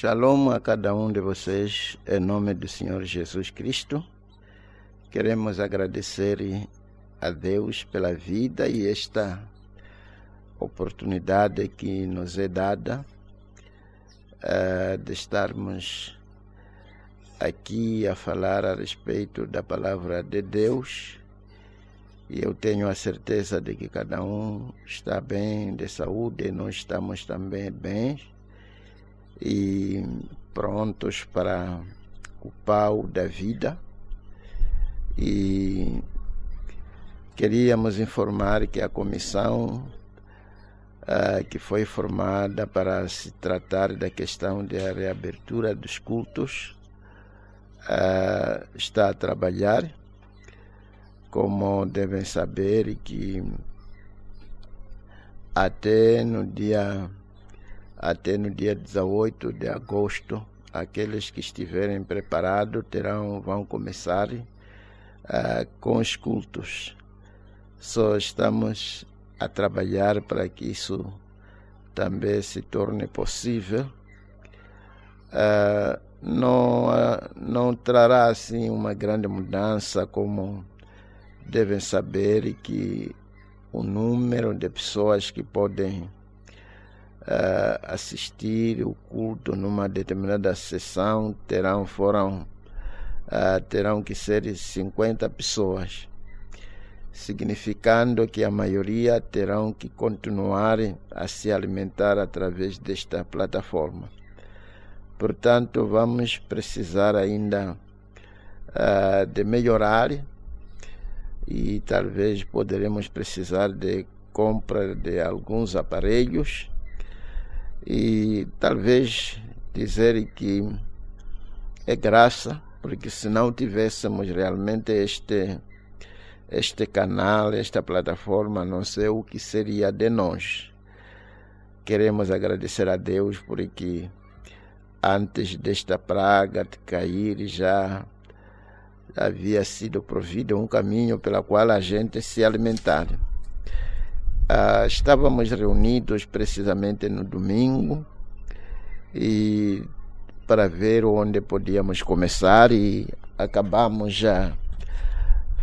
Shalom a cada um de vocês, em nome do Senhor Jesus Cristo. Queremos agradecer a Deus pela vida e esta oportunidade que nos é dada de estarmos aqui a falar a respeito da palavra de Deus. E eu tenho a certeza de que cada um está bem de saúde, e nós estamos também bem e prontos para o pau da vida. E queríamos informar que a comissão que foi formada para se tratar da questão da reabertura dos cultos está a trabalhar. Como devem saber, que até no dia 18 de agosto, aqueles que estiverem preparados vão começar com os cultos. Só estamos a trabalhar para que isso também se torne possível. Não trará assim uma grande mudança, como devem saber que o número de pessoas que podem assistir o culto numa determinada sessão terão que ser 50 pessoas, significando que a maioria terão que continuar a se alimentar através desta plataforma. Portanto, vamos precisar ainda de melhorar, e talvez poderemos precisar de compra de alguns aparelhos, e talvez dizer que é graça, porque se não tivéssemos realmente este canal, esta plataforma, não sei o que seria de nós. Queremos agradecer a Deus porque antes desta praga de cair já havia sido provido um caminho pelo qual a gente se alimentar. Estávamos reunidos precisamente no domingo e para ver onde podíamos começar, e acabamos já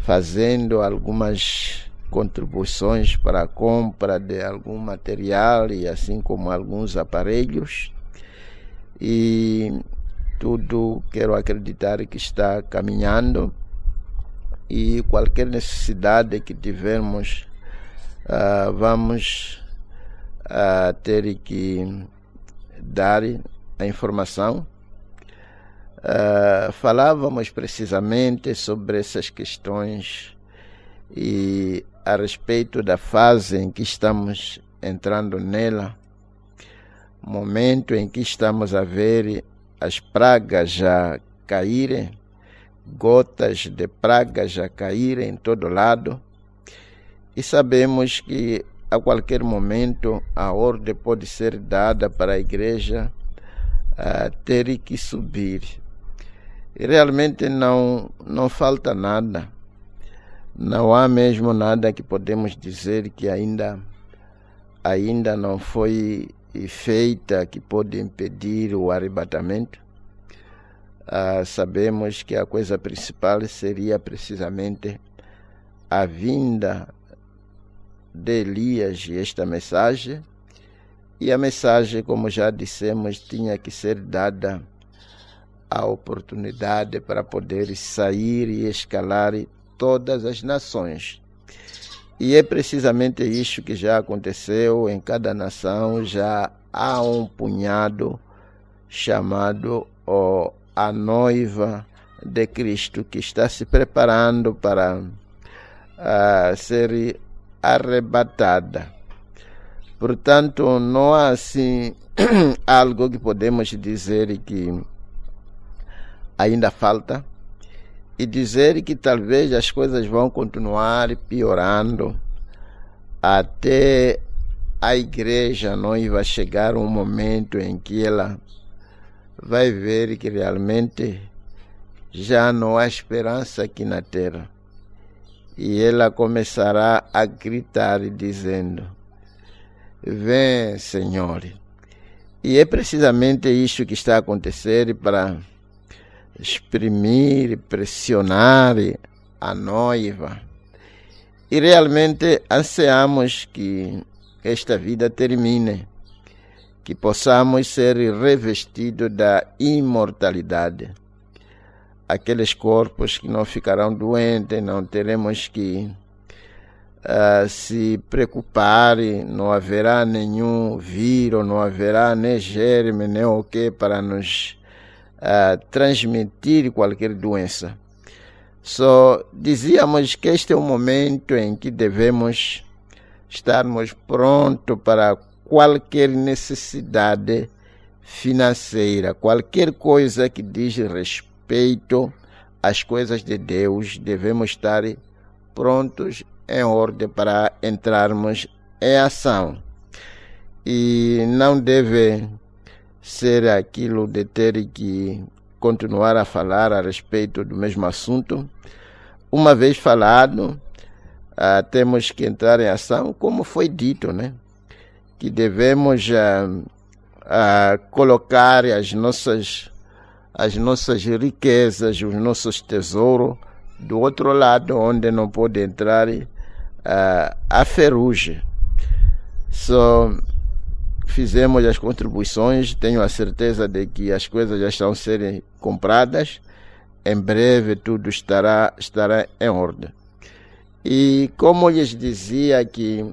fazendo algumas contribuições para a compra de algum material e assim como alguns aparelhos, e tudo quero acreditar que está caminhando, e qualquer necessidade que tivermos vamos ter que dar a informação. Falávamos precisamente sobre essas questões e a respeito da fase em que estamos entrando nela, momento em que estamos a ver as pragas já caírem, gotas de pragas já caírem em todo lado, e sabemos que a qualquer momento a ordem pode ser dada para a igreja ter que subir. E realmente não falta nada, não há mesmo nada que podemos dizer que ainda não foi feita que pode impedir o arrebatamento. Sabemos que a coisa principal seria precisamente a vinda de Elias e esta mensagem, e a mensagem, como já dissemos, tinha que ser dada a oportunidade para poder sair e escalar todas as nações. E é precisamente isso que já aconteceu. Em cada nação já há um punhado chamado a noiva de Cristo, que está se preparando para ser arrebatada. Portanto, não há assim algo que podemos dizer que ainda falta, e dizer que talvez as coisas vão continuar piorando até a igreja noiva chegar um momento em que ela vai ver que realmente já não há esperança aqui na terra, e ela começará a gritar dizendo: vem, Senhor. E é precisamente isso que está a acontecer para exprimir, pressionar a noiva. E realmente ansiamos que esta vida termine, que possamos ser revestidos da imortalidade. Aqueles corpos que não ficarão doentes, não teremos que se preocupar, não haverá nenhum vírus, não haverá nem germe, nem o que para nos transmitir qualquer doença. Só dizíamos que este é o momento em que devemos estarmos prontos para qualquer necessidade financeira, qualquer coisa que diz respeito às coisas de Deus, devemos estar prontos em ordem para entrarmos em ação. E não deve ser aquilo de ter que continuar a falar a respeito do mesmo assunto. Uma vez falado, temos que entrar em ação, como foi dito, né? Que devemos colocar as nossas riquezas, os nossos tesouros do outro lado, onde não pode entrar a ferrugem. Só fizemos as contribuições, tenho a certeza de que as coisas já estão a serem compradas, em breve tudo estará em ordem. E como lhes dizia que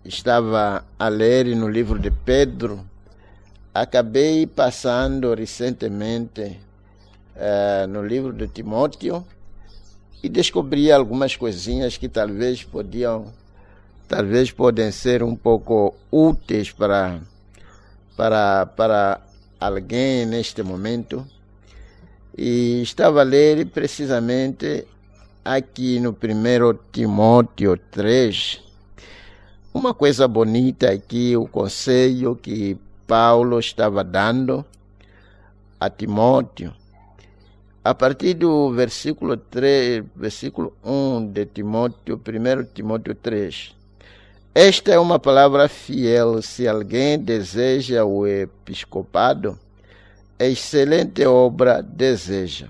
estava a ler no livro de Pedro, acabei passando recentemente no livro de Timóteo e descobri algumas coisinhas que talvez podem ser um pouco úteis para alguém neste momento. E estava a ler precisamente aqui no 1 Timóteo 3, uma coisa bonita aqui, o conselho que Paulo estava dando a Timóteo. A partir do versículo 1 de Timóteo, 1 Timóteo 3. Esta é uma palavra fiel. Se alguém deseja o episcopado, excelente obra deseja.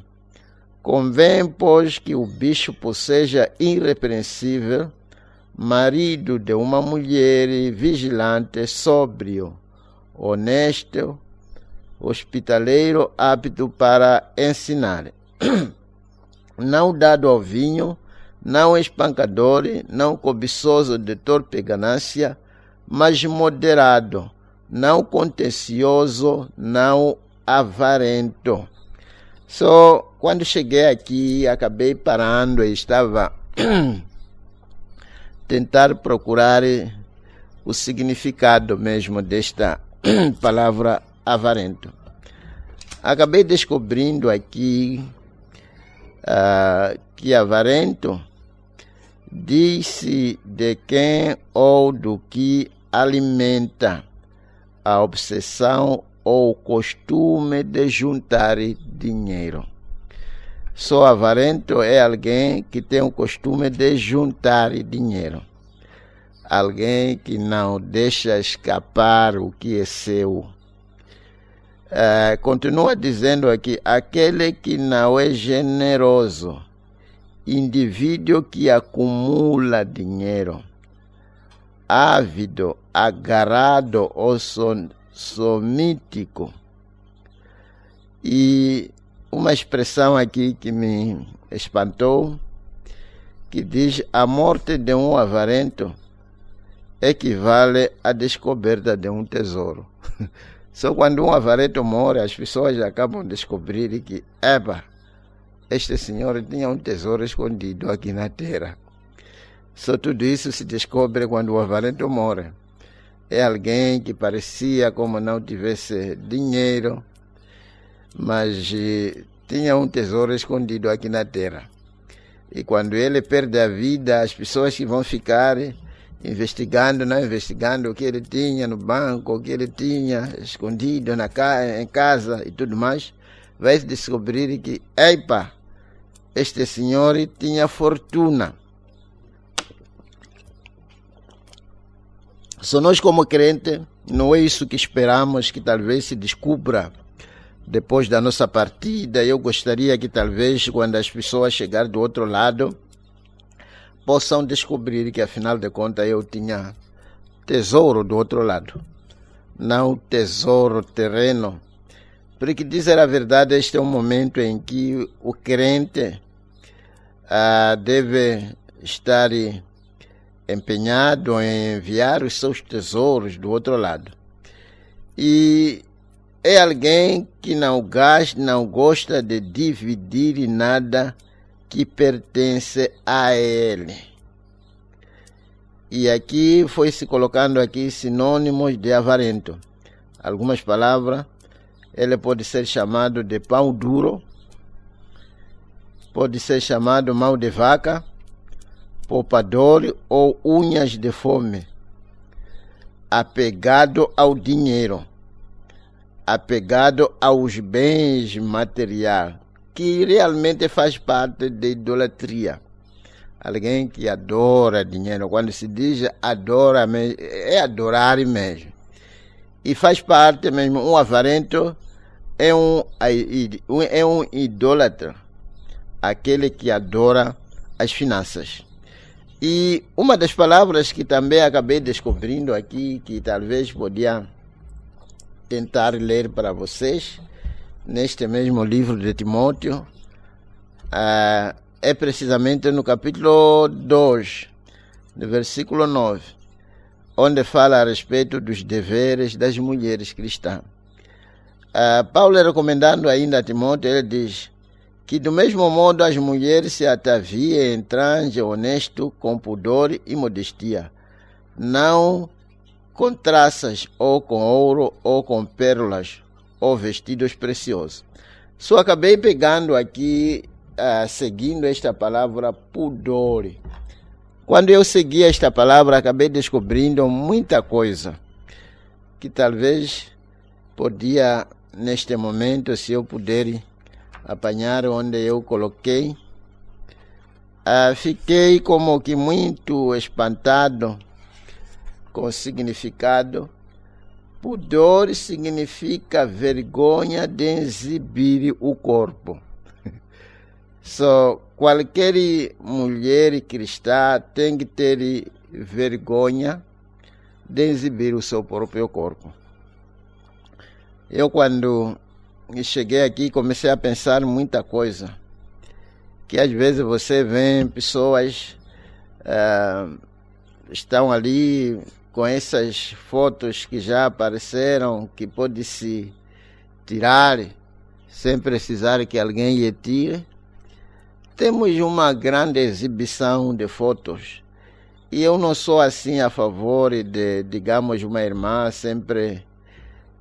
Convém, pois, que o bispo seja irrepreensível, marido de uma mulher, vigilante, sóbrio, honesto, hospitaleiro, apto para ensinar. Não dado ao vinho, não espancador, não cobiçoso de torpe ganância, mas moderado, não contencioso, não avarento. Só quando cheguei aqui, acabei parando e estava tentar procurar o significado mesmo desta palavra avarento. Acabei descobrindo aqui que avarento diz-se de quem ou do que alimenta a obsessão ou o costume de juntar dinheiro. Só avarento é alguém que tem o costume de juntar dinheiro. Alguém que não deixa escapar o que é seu. Continua dizendo aqui, aquele que não é generoso, indivíduo que acumula dinheiro, ávido, agarrado ou somítico. E uma expressão aqui que me espantou, que diz: a morte de um avarento equivale à descoberta de um tesouro. Só quando um avarento morre, as pessoas acabam de descobrir que, este senhor tinha um tesouro escondido aqui na terra. Só tudo isso se descobre quando o avarento morre. É alguém que parecia como não tivesse dinheiro, mas tinha um tesouro escondido aqui na terra. E quando ele perde a vida, as pessoas que vão ficar investigando o que ele tinha no banco, o que ele tinha escondido em casa e tudo mais, vai descobrir que, este senhor tinha fortuna. Só nós como crente não é isso que esperamos que talvez se descubra depois da nossa partida. Eu gostaria que talvez quando as pessoas chegarem do outro lado possam descobrir que afinal de contas eu tinha tesouro do outro lado, não tesouro terreno. Porque dizer a verdade, este é um momento em que o crente deve estar empenhado em enviar os seus tesouros do outro lado. E é alguém que não gosta de dividir nada que pertence a ele. E aqui foi se colocando aqui sinônimos de avarento. Algumas palavras, ele pode ser chamado de pão duro, pode ser chamado mão de vaca, poupador ou unhas de fome, apegado ao dinheiro, apegado aos bens materiais, que realmente faz parte da idolatria. Alguém que adora dinheiro, quando se diz adora, é adorar mesmo. E faz parte mesmo, um avarento é um idólatra, aquele que adora as finanças. E uma das palavras que também acabei descobrindo aqui, que talvez podia tentar ler para vocês, neste mesmo livro de Timóteo, é precisamente no capítulo 2, no versículo 9, onde fala a respeito dos deveres das mulheres cristãs. Paulo, recomendando ainda a Timóteo, ele diz que do mesmo modo as mulheres se ataviem em traje honesto, com pudor e modestia, não com traças, ou com ouro, ou com pérolas, ou vestidos preciosos. Só acabei pegando aqui, seguindo esta palavra pudor. Quando eu segui esta palavra, acabei descobrindo muita coisa, que talvez podia, neste momento, se eu puder apanhar onde eu coloquei, fiquei como que muito espantado com o significado. Pudor significa vergonha de exibir o corpo. Qualquer mulher cristã tem que ter vergonha de exibir o seu próprio corpo. Eu, quando cheguei aqui, comecei a pensar muita coisa. Que às vezes você vê pessoas estão ali com essas fotos que já apareceram, que pode se tirar sem precisar que alguém lhe tire. Temos uma grande exibição de fotos. E eu não sou assim a favor de, digamos, uma irmã sempre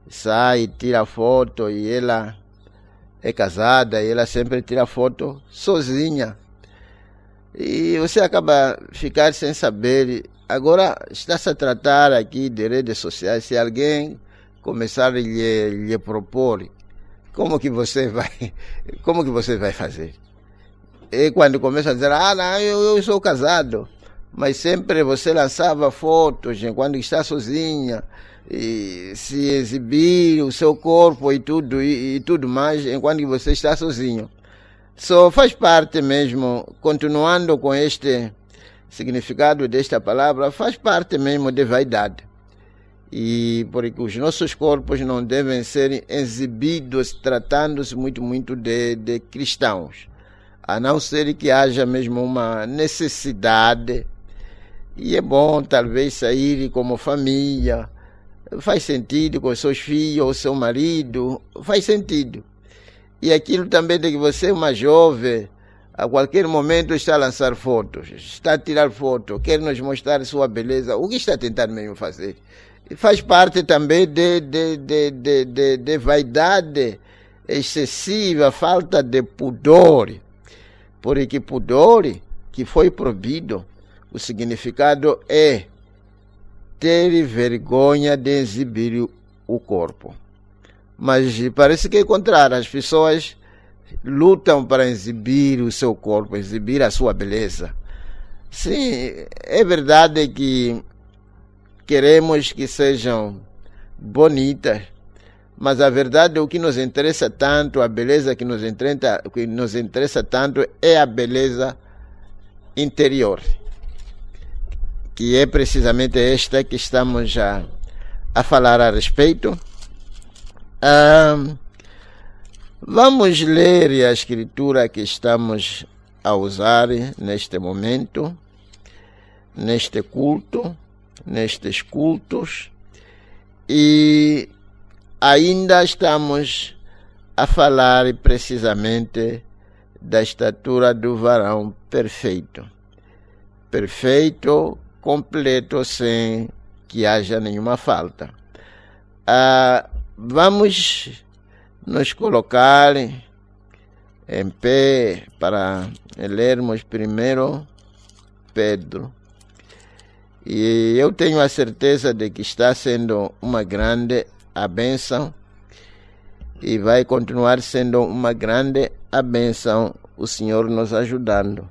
sai, tira foto, e ela é casada, e ela sempre tira foto sozinha. E você acaba ficar sem saber. Agora está-se a tratar aqui de redes sociais. Se alguém começar a lhe propor, como que você vai fazer? E quando começa a dizer, não, eu sou casado, mas sempre você lançava fotos enquanto está sozinha, e se exibir o seu corpo e tudo mais, enquanto você está sozinho. Só faz parte mesmo, continuando com este significado desta palavra, faz parte mesmo de vaidade. E porque os nossos corpos não devem ser exibidos tratando-se muito de cristãos, a não ser que haja mesmo uma necessidade. E é bom talvez sair como família, faz sentido, com seus filhos ou seu marido, faz sentido. E aquilo também de que você é uma jovem, a qualquer momento está a lançar fotos, está a tirar fotos, quer nos mostrar sua beleza. O que está tentando mesmo fazer? E faz parte também de vaidade excessiva, falta de pudor. Porque pudor, que foi proibido, o significado é ter vergonha de exibir o corpo. Mas parece que é o contrário. As pessoas lutam para exibir o seu corpo, exibir a sua beleza. Sim, é verdade que queremos que sejam bonitas, mas a verdade, o que nos interessa tanto, a beleza que nos interessa tanto é a beleza interior, que é precisamente esta que estamos a falar a respeito. Vamos ler a escritura que estamos a usar neste momento, neste culto, nestes cultos, e ainda estamos a falar precisamente da estatura do varão perfeito. Perfeito, completo, sem que haja nenhuma falta. Vamos nos colocar em pé para lermos primeiro Pedro. E eu tenho a certeza de que está sendo uma grande a bênção e vai continuar sendo uma grande a bênção, o Senhor nos ajudando.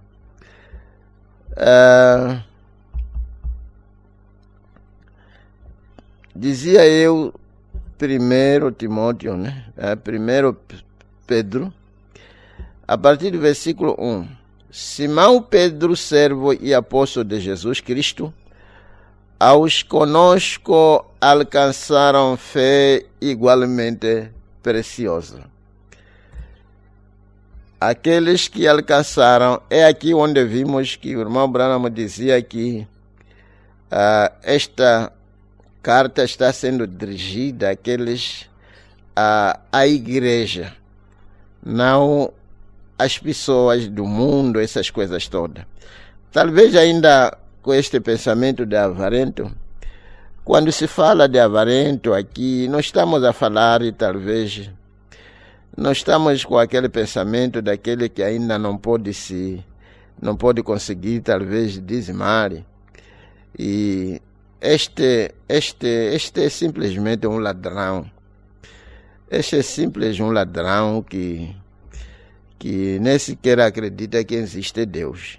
Dizia eu, 1 Timóteo, né? 1 Pedro, a partir do versículo 1. Simão Pedro, servo e apóstolo de Jesus Cristo, aos conosco alcançaram fé igualmente preciosa. Aqueles que alcançaram, é aqui onde vimos que o irmão Branham dizia que esta carta está sendo dirigida àqueles, à igreja, não às pessoas do mundo, essas coisas todas. Talvez ainda com este pensamento de avarento, quando se fala de avarento aqui, não estamos a falar, talvez, não estamos com aquele pensamento daquele que ainda não pode conseguir, talvez, dizimar. E este é simplesmente um ladrão. Este é simplesmente um ladrão que nem sequer acredita que existe Deus.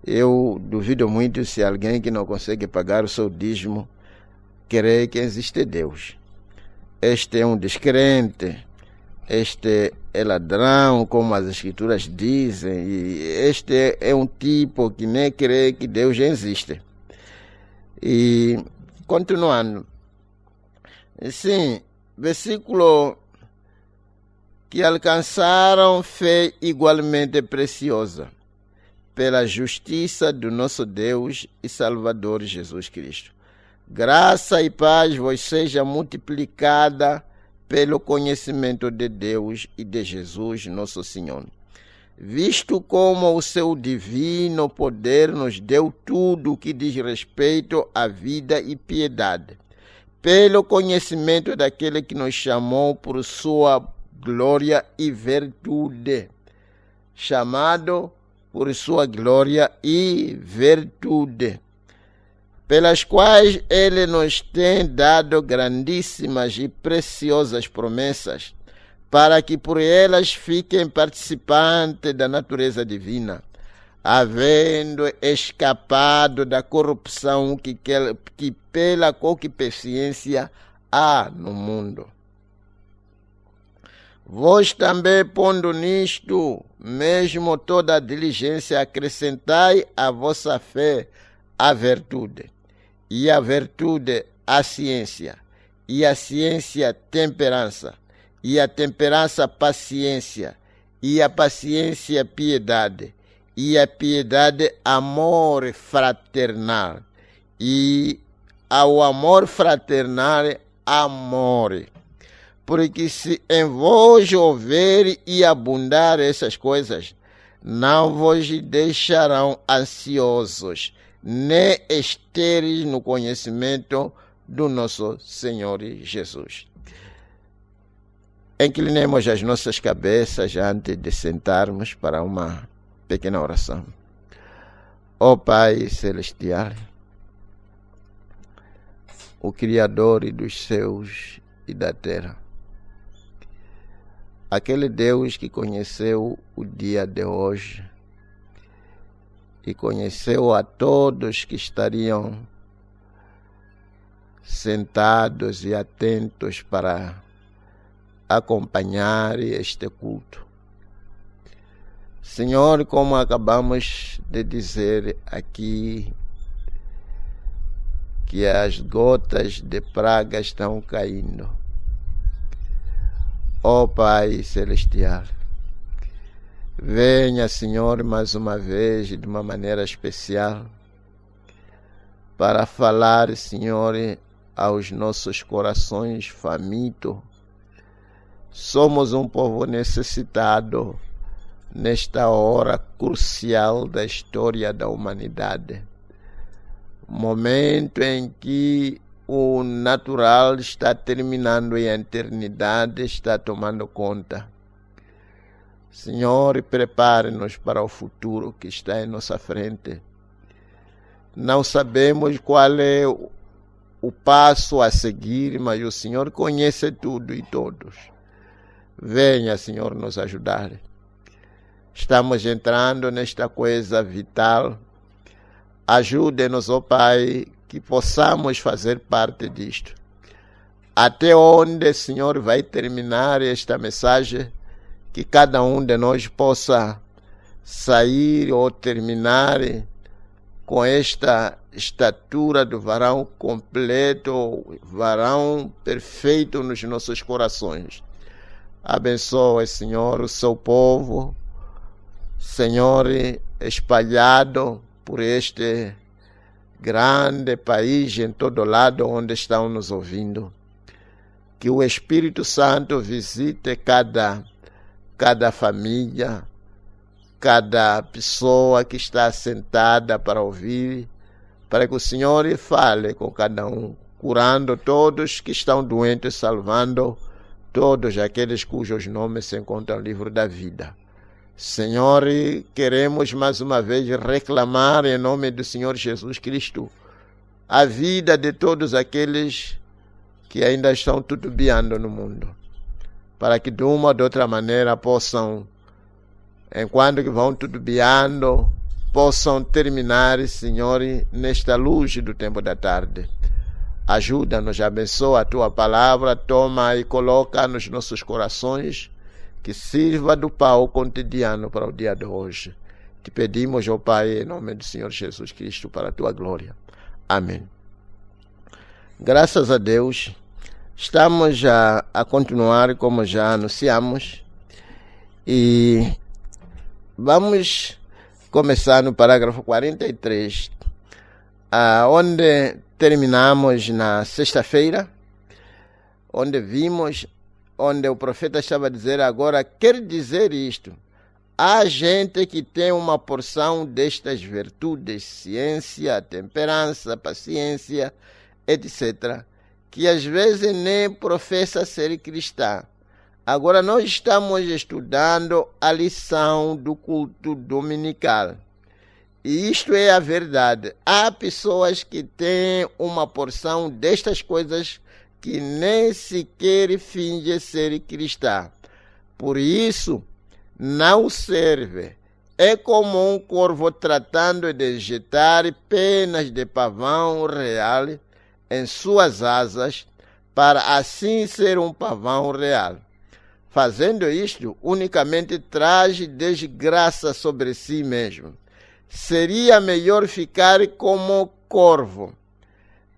Eu duvido muito se alguém que não consegue pagar o seu dízimo crê que existe Deus. Este é um descrente, este é ladrão, como as escrituras dizem, e este é um tipo que nem crê que Deus existe. E, continuando, sim, versículo que alcançaram fé igualmente preciosa, pela justiça do nosso Deus e Salvador Jesus Cristo. Graça e paz vos seja multiplicada pelo conhecimento de Deus e de Jesus nosso Senhor, visto como o seu divino poder nos deu tudo o que diz respeito à vida e piedade, pelo conhecimento daquele que nos chamou por sua glória e virtude, chamado por sua glória e virtude, pelas quais ele nos tem dado grandíssimas e preciosas promessas, para que por elas fiquem participantes da natureza divina, havendo escapado da corrupção que pela concupiscência há no mundo. Vós também, pondo nisto mesmo toda a diligência, acrescentai à vossa fé a virtude, e a virtude a ciência, e a ciência temperança, e a temperança paciência, e a paciência piedade, e a piedade amor fraternal, e ao amor fraternal amor. Porque se em vós houver e abundar essas coisas, não vos deixarão ansiosos, nem estéreis no conhecimento do nosso Senhor Jesus. Inclinemos as nossas cabeças antes de sentarmos para uma pequena oração. Ó Pai Celestial, o Criador dos céus e da terra, aquele Deus que conheceu o dia de hoje e conheceu a todos que estariam sentados e atentos para acompanhar este culto. Senhor, como acabamos de dizer aqui, que as gotas de praga estão caindo. Ó Pai Celestial, venha, Senhor, mais uma vez, de uma maneira especial, para falar, Senhor, aos nossos corações famintos. Somos um povo necessitado nesta hora crucial da história da humanidade. Momento em que o natural está terminando e a eternidade está tomando conta. Senhor, prepare-nos para o futuro que está em nossa frente. Não sabemos qual é o passo a seguir, mas o Senhor conhece tudo e todos. Venha, Senhor, nos ajudar. Estamos entrando nesta coisa vital. Ajude-nos, ó Pai, que possamos fazer parte disto. Até onde, Senhor, vai terminar esta mensagem, que cada um de nós possa sair ou terminar com esta estatura do varão completo, varão perfeito nos nossos corações. Abençoe, Senhor, o seu povo, Senhor, espalhado por este grande país, em todo lado onde estão nos ouvindo. Que o Espírito Santo visite cada família, cada pessoa que está sentada para ouvir, para que o Senhor fale com cada um, curando todos que estão doentes, salvando todos aqueles cujos nomes se encontram no livro da vida. Senhor, queremos mais uma vez reclamar em nome do Senhor Jesus Cristo a vida de todos aqueles que ainda estão titubeando no mundo, para que de uma ou de outra maneira possam, enquanto que vão titubeando, possam terminar, Senhor, nesta luz do tempo da tarde. Ajuda-nos, abençoa a Tua palavra, toma e coloca nos nossos corações, que sirva do pão cotidiano para o dia de hoje. Te pedimos, ó Pai, em nome do Senhor Jesus Cristo, para a Tua glória. Amém. Graças a Deus, estamos a continuar como já anunciamos, e vamos começar no parágrafo 43, onde terminamos na sexta-feira, onde o profeta estava a dizer: agora quer dizer isto, há gente que tem uma porção destas virtudes, ciência, temperança, paciência, etc., que às vezes nem professa ser cristã. Agora nós estamos estudando a lição do culto dominical. E isto é a verdade. Há pessoas que têm uma porção destas coisas que nem sequer finge ser cristã. Por isso, não serve. É como um corvo tratando de injetar penas de pavão real em suas asas, para assim ser um pavão real. Fazendo isto, unicamente traz desgraça sobre si mesmo. Seria melhor ficar como corvo.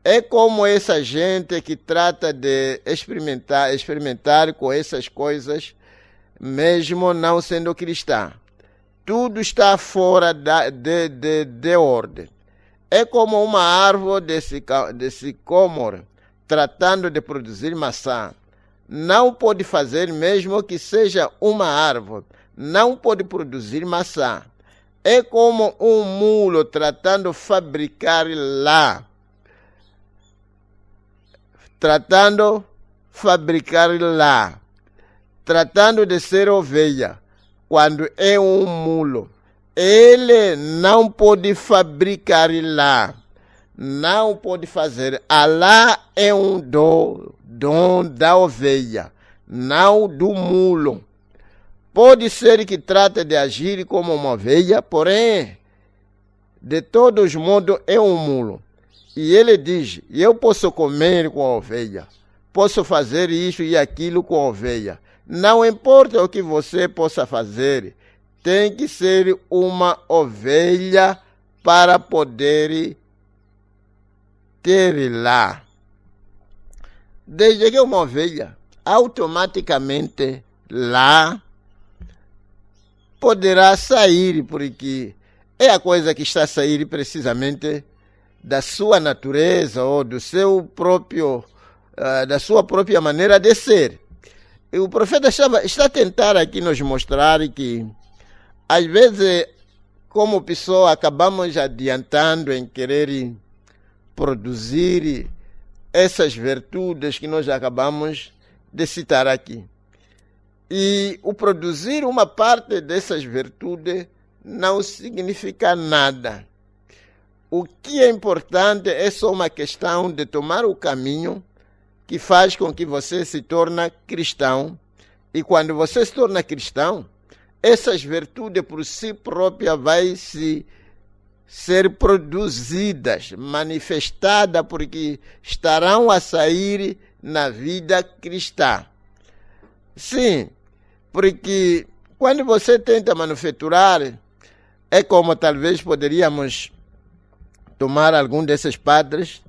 É como essa gente que trata de experimentar com essas coisas, mesmo não sendo cristã. Tudo está fora de ordem. É como uma árvore de sicômoro tratando de produzir maçã. Não pode fazer, mesmo que seja uma árvore, não pode produzir maçã. É como um mulo tratando de fabricar lã. Tratando de ser ovelha, quando é um mulo. Ele não pode fabricar lã, não pode fazer. A lã é um dom da ovelha, não do mulo. Pode ser que trate de agir como uma ovelha, porém, de todos modos, é um mulo. E ele diz, eu posso comer com a ovelha, posso fazer isso e aquilo com a ovelha. Não importa o que você possa fazer, tem que ser uma ovelha para poder ter lá. Desde que uma ovelha, automaticamente lá poderá sair, porque é a coisa que está a sair precisamente da sua natureza ou do seu próprio, da sua própria maneira de ser. E o profeta está a tentar aqui nos mostrar que, às vezes, como pessoa, acabamos adiantando em querer produzir essas virtudes que nós acabamos de citar aqui. E o produzir uma parte dessas virtudes não significa nada. O que é importante é só uma questão de tomar o caminho que faz com que você se torne cristão. E quando você se torna cristão, essas virtudes por si próprias vai ser produzidas, manifestadas, porque estarão a sair na vida cristã. Sim, porque quando você tenta manufaturar, é como talvez poderíamos tomar algum desses padres.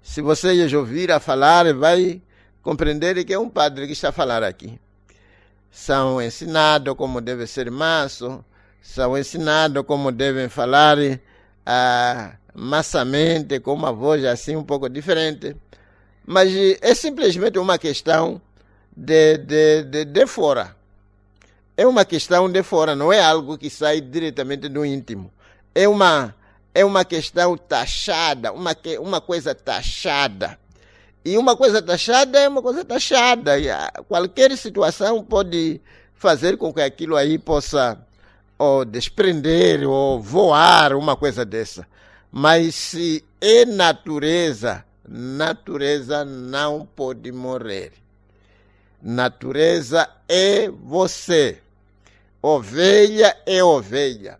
Se vocês ouvirem falar, vai compreender que é um padre que está a falar aqui. São ensinados como deve ser manso, são ensinados como devem falar mansamente, com uma voz assim um pouco diferente. Mas é simplesmente uma questão de fora. É uma questão de fora, não é algo que sai diretamente do íntimo. É uma questão taxada, uma coisa taxada. E uma coisa taxada é uma coisa taxada. E qualquer situação pode fazer com que aquilo aí possa ou desprender ou voar, uma coisa dessa. Mas se é natureza, natureza não pode morrer. Natureza é você. Ovelha é ovelha.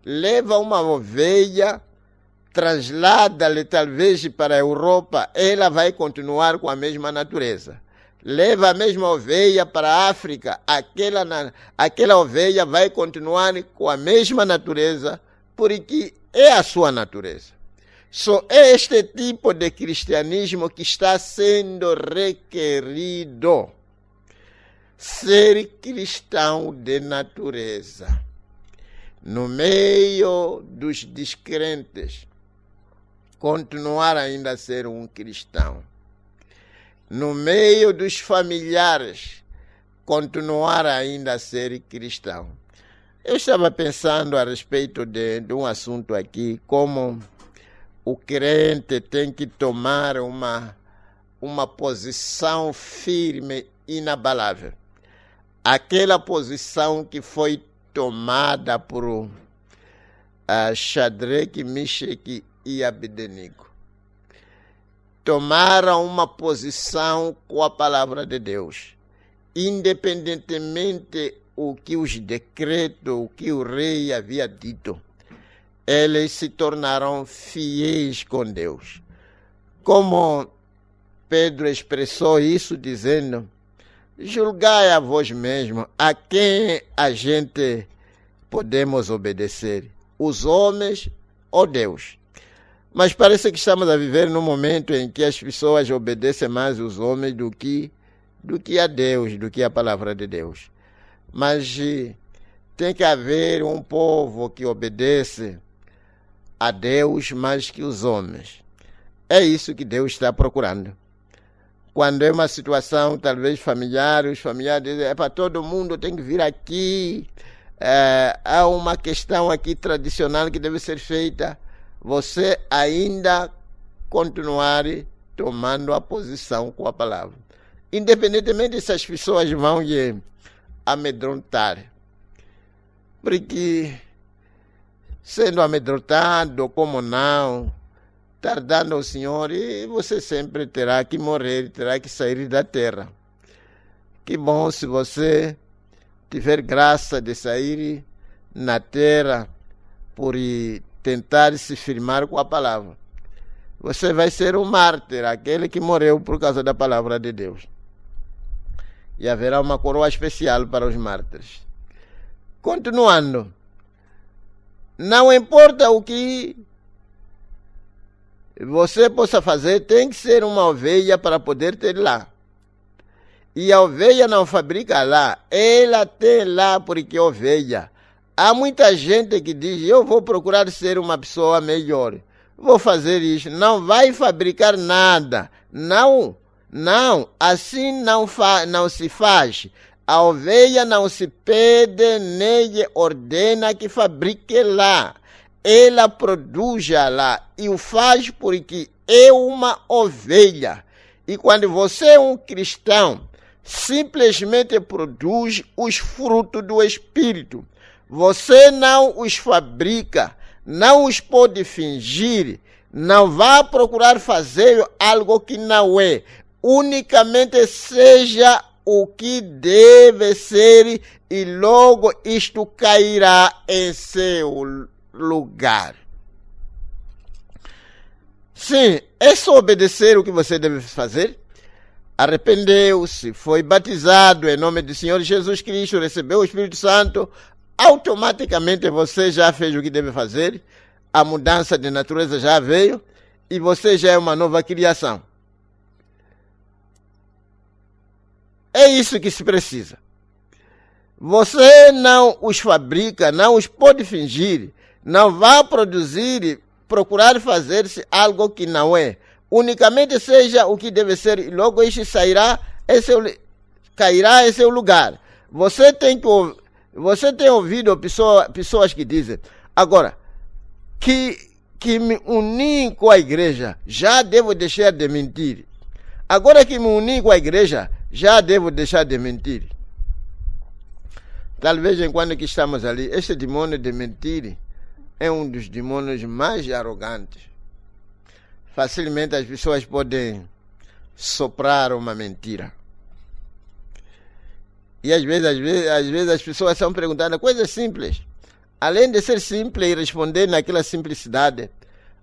Leva uma ovelha, traslada-lhe talvez para a Europa, ela vai continuar com a mesma natureza. Leva a mesma ovelha para a África, aquela ovelha vai continuar com a mesma natureza, porque é a sua natureza. Só é este tipo de cristianismo que está sendo requerido. Ser cristão de natureza. No meio dos descrentes, continuar ainda a ser um cristão. No meio dos familiares, continuar ainda a ser cristão. Eu estava pensando a respeito de um assunto aqui, como o crente tem que tomar uma posição firme e inabalável. Aquela posição que foi tomada por Shadraque, Mesaque e Abednego. Tomaram uma posição com a palavra de Deus, independentemente o que os decretos, o que o rei havia dito, eles se tornaram fiéis com Deus. Como Pedro expressou isso dizendo: julgai a vós mesmo a quem a gente podemos obedecer, os homens ou Deus. Mas parece que estamos a viver num momento em que as pessoas obedecem mais os homens do que a Deus, do que a palavra de Deus. Mas tem que haver um povo que obedece a Deus mais que os homens. É isso que Deus está procurando. Quando é uma situação talvez familiar, os familiares dizem: para todo mundo tem que vir aqui, há uma questão aqui tradicional que deve ser feita. Você ainda continuar tomando a posição com a palavra. Independentemente se as pessoas vão lhe amedrontar. Porque, sendo amedrontado como não, tardando o Senhor, e você sempre terá que morrer, terá que sair da terra. Que bom se você tiver graça de sair na terra por tentar se firmar com a palavra. você vai ser um mártir, aquele que morreu por causa da palavra de Deus. E haverá uma coroa especial para os mártires. Continuando, não importa o que você possa fazer, tem que ser uma ovelha para poder ter lá. E a ovelha não fabrica lá, ela tem lá porque é ovelha. Há muita gente que diz, eu vou procurar ser uma pessoa melhor, vou fazer isso, não vai fabricar nada. Não, assim não se faz. A ovelha não se pede nem ordena que fabrique lá. Ela produz lá e o faz porque é uma ovelha. E quando você é um cristão, simplesmente produz os frutos do Espírito. Você não os fabrica, não os pode fingir, não vá procurar fazer algo que não é. Unicamente seja o que deve ser e logo isto cairá em seu lugar. Sim, é só obedecer o que você deve fazer. Arrependeu-se, foi batizado em nome do Senhor Jesus Cristo, recebeu o Espírito Santo, automaticamente você já fez o que deve fazer, a mudança de natureza já veio e você já é uma nova criação. É isso que se precisa. Você não os fabrica, não os pode fingir, não vai produzir, procurar fazer-se algo que não é. Unicamente seja o que deve ser e logo isso sairá, cairá em seu lugar. Você tem ouvido pessoas que dizem, agora, que me uni com a igreja, já devo deixar de mentir. Agora que me uni com a igreja, já devo deixar de mentir. Talvez enquanto que estamos ali, este demônio de mentir é um dos demônios mais arrogantes. Facilmente as pessoas podem soprar uma mentira. E às vezes as pessoas são perguntadas coisas simples. Além de ser simples e responder naquela simplicidade,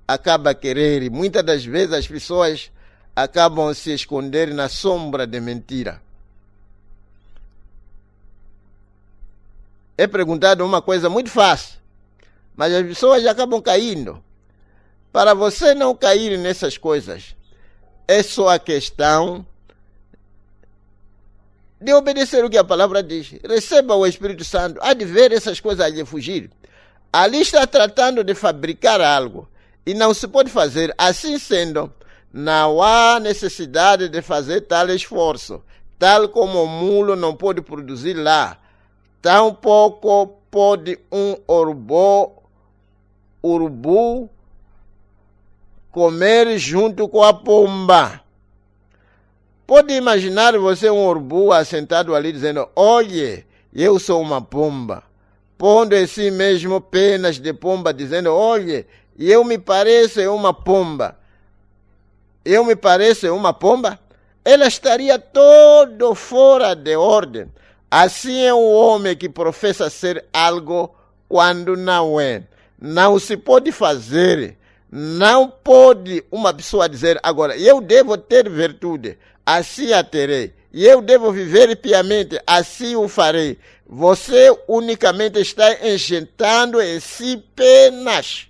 acaba a querer. E muitas das vezes as pessoas acabam se esconder na sombra de mentira. É perguntado uma coisa muito fácil, mas as pessoas acabam caindo. Para você não cair nessas coisas, é só a questão de obedecer o que a palavra diz. Receba o Espírito Santo, há de ver essas coisas a lhe fugir. Ali está tratando de fabricar algo e não se pode fazer. Assim sendo, não há necessidade de fazer tal esforço. Tal como o mulo não pode produzir lá, tampouco pode um urubu comer junto com a pomba. Pode imaginar você um urubu assentado ali dizendo, olhe, eu sou uma pomba. Pondo em si mesmo penas de pomba, dizendo, olhe, eu me pareço uma pomba. Eu me pareço uma pomba? Ela estaria todo fora de ordem. Assim é o homem que professa ser algo quando não é. Não se pode fazer. Não pode uma pessoa dizer, agora, eu devo ter virtude, assim a terei. E eu devo viver piamente, assim o farei. Você unicamente está enxertando em si penas.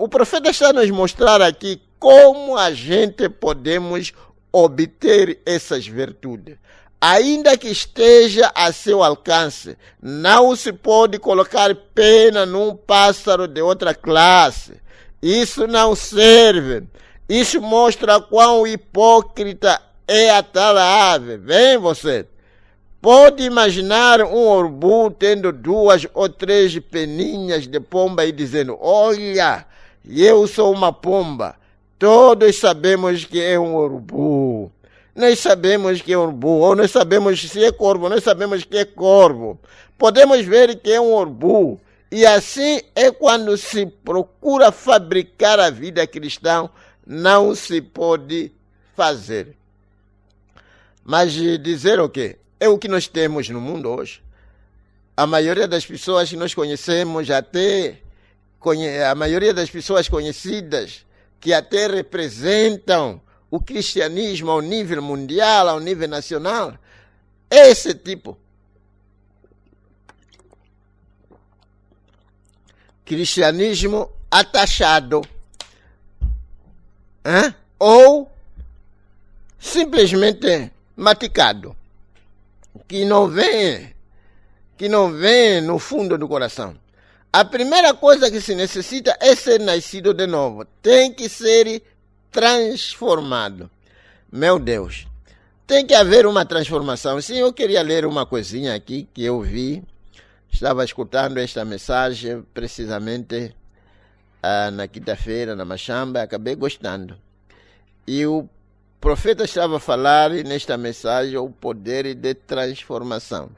O profeta está nos mostrar aqui como a gente podemos obter essas virtudes. Ainda que esteja a seu alcance, não se pode colocar pena num pássaro de outra classe. Isso não serve. Isso mostra quão hipócrita é a tal ave. Vem você. Pode imaginar um urubu tendo 2 ou 3 peninhas de pomba e dizendo, olha, eu sou uma pomba. Todos sabemos que é um urubu. Nós sabemos que é urubu, ou nós sabemos se é corvo, nós sabemos que é corvo. Podemos ver que é um urubu. E assim é quando se procura fabricar a vida cristã, não se pode fazer. Mas dizer o quê? É o que nós temos no mundo hoje. A maioria das pessoas que nós conhecemos, a maioria das pessoas conhecidas que até representam o cristianismo ao nível mundial, ao nível nacional. Esse tipo. Cristianismo atachado. Ou simplesmente maticado. Que não vem no fundo do coração. A primeira coisa que se necessita é ser nascido de novo. Tem que ser transformado. Meu Deus. Tem que haver uma transformação. Sim, eu queria ler uma coisinha aqui que eu vi. Estava escutando esta mensagem precisamente na quinta-feira, na Machamba. Acabei gostando. E o profeta estava a falar nesta mensagem o poder de transformação.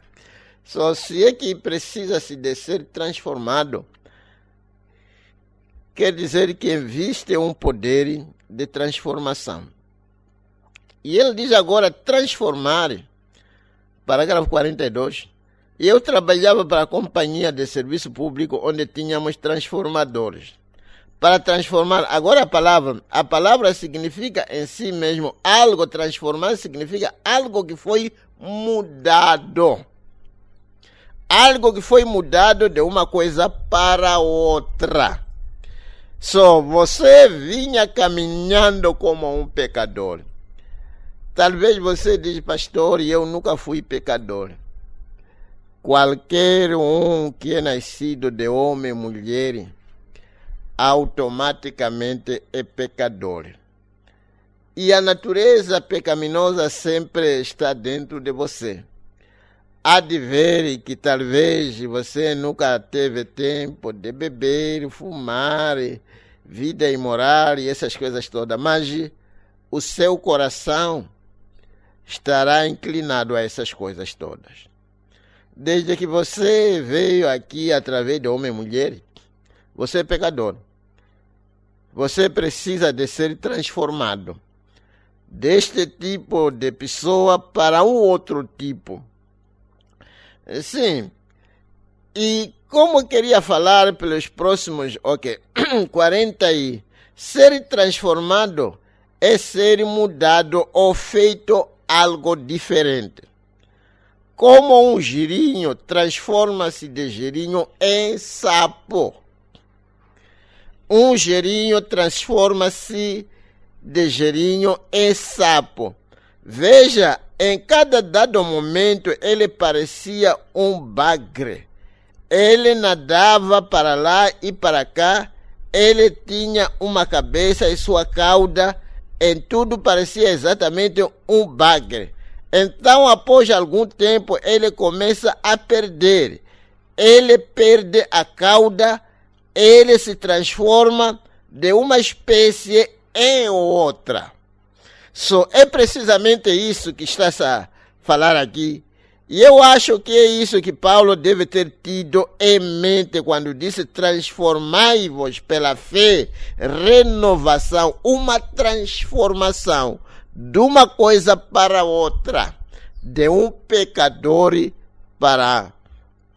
Só se é que precisa-se de ser transformado, quer dizer que existe um poder de transformação. E ele diz agora transformar, parágrafo 42. E eu trabalhava para a companhia de serviço público onde tínhamos transformadores. Para transformar, agora a palavra significa em si mesmo algo, transformar significa algo que foi mudado. Algo que foi mudado de uma coisa para outra. Só você vinha caminhando como um pecador. Talvez você diz, pastor, eu nunca fui pecador. Qualquer um que é nascido de homem e mulher, automaticamente é pecador. E a natureza pecaminosa sempre está dentro de você. Há de ver que talvez você nunca teve tempo de beber, fumar, vida imoral e essas coisas todas, mas o seu coração estará inclinado a essas coisas todas. Desde que você veio aqui através de homem e mulher, você é pecador. Você precisa de ser transformado deste tipo de pessoa para um outro tipo. Sim. E como eu queria falar pelos próximos 40 e ser transformado é ser mudado ou feito algo diferente. Como um girinho transforma-se de girinho em sapo. Um girinho transforma-se de girinho em sapo. Veja, em cada dado momento ele parecia um bagre. Ele nadava para lá e para cá. Ele tinha uma cabeça e sua cauda. Em tudo parecia exatamente um bagre. Então, após algum tempo, ele começa a perder. Ele perde a cauda. Ele se transforma de uma espécie em outra. É precisamente isso que está a falar aqui. E eu acho que é isso que Paulo deve ter tido em mente quando disse transformai-vos pela fé, renovação, uma transformação de uma coisa para outra, de um pecador para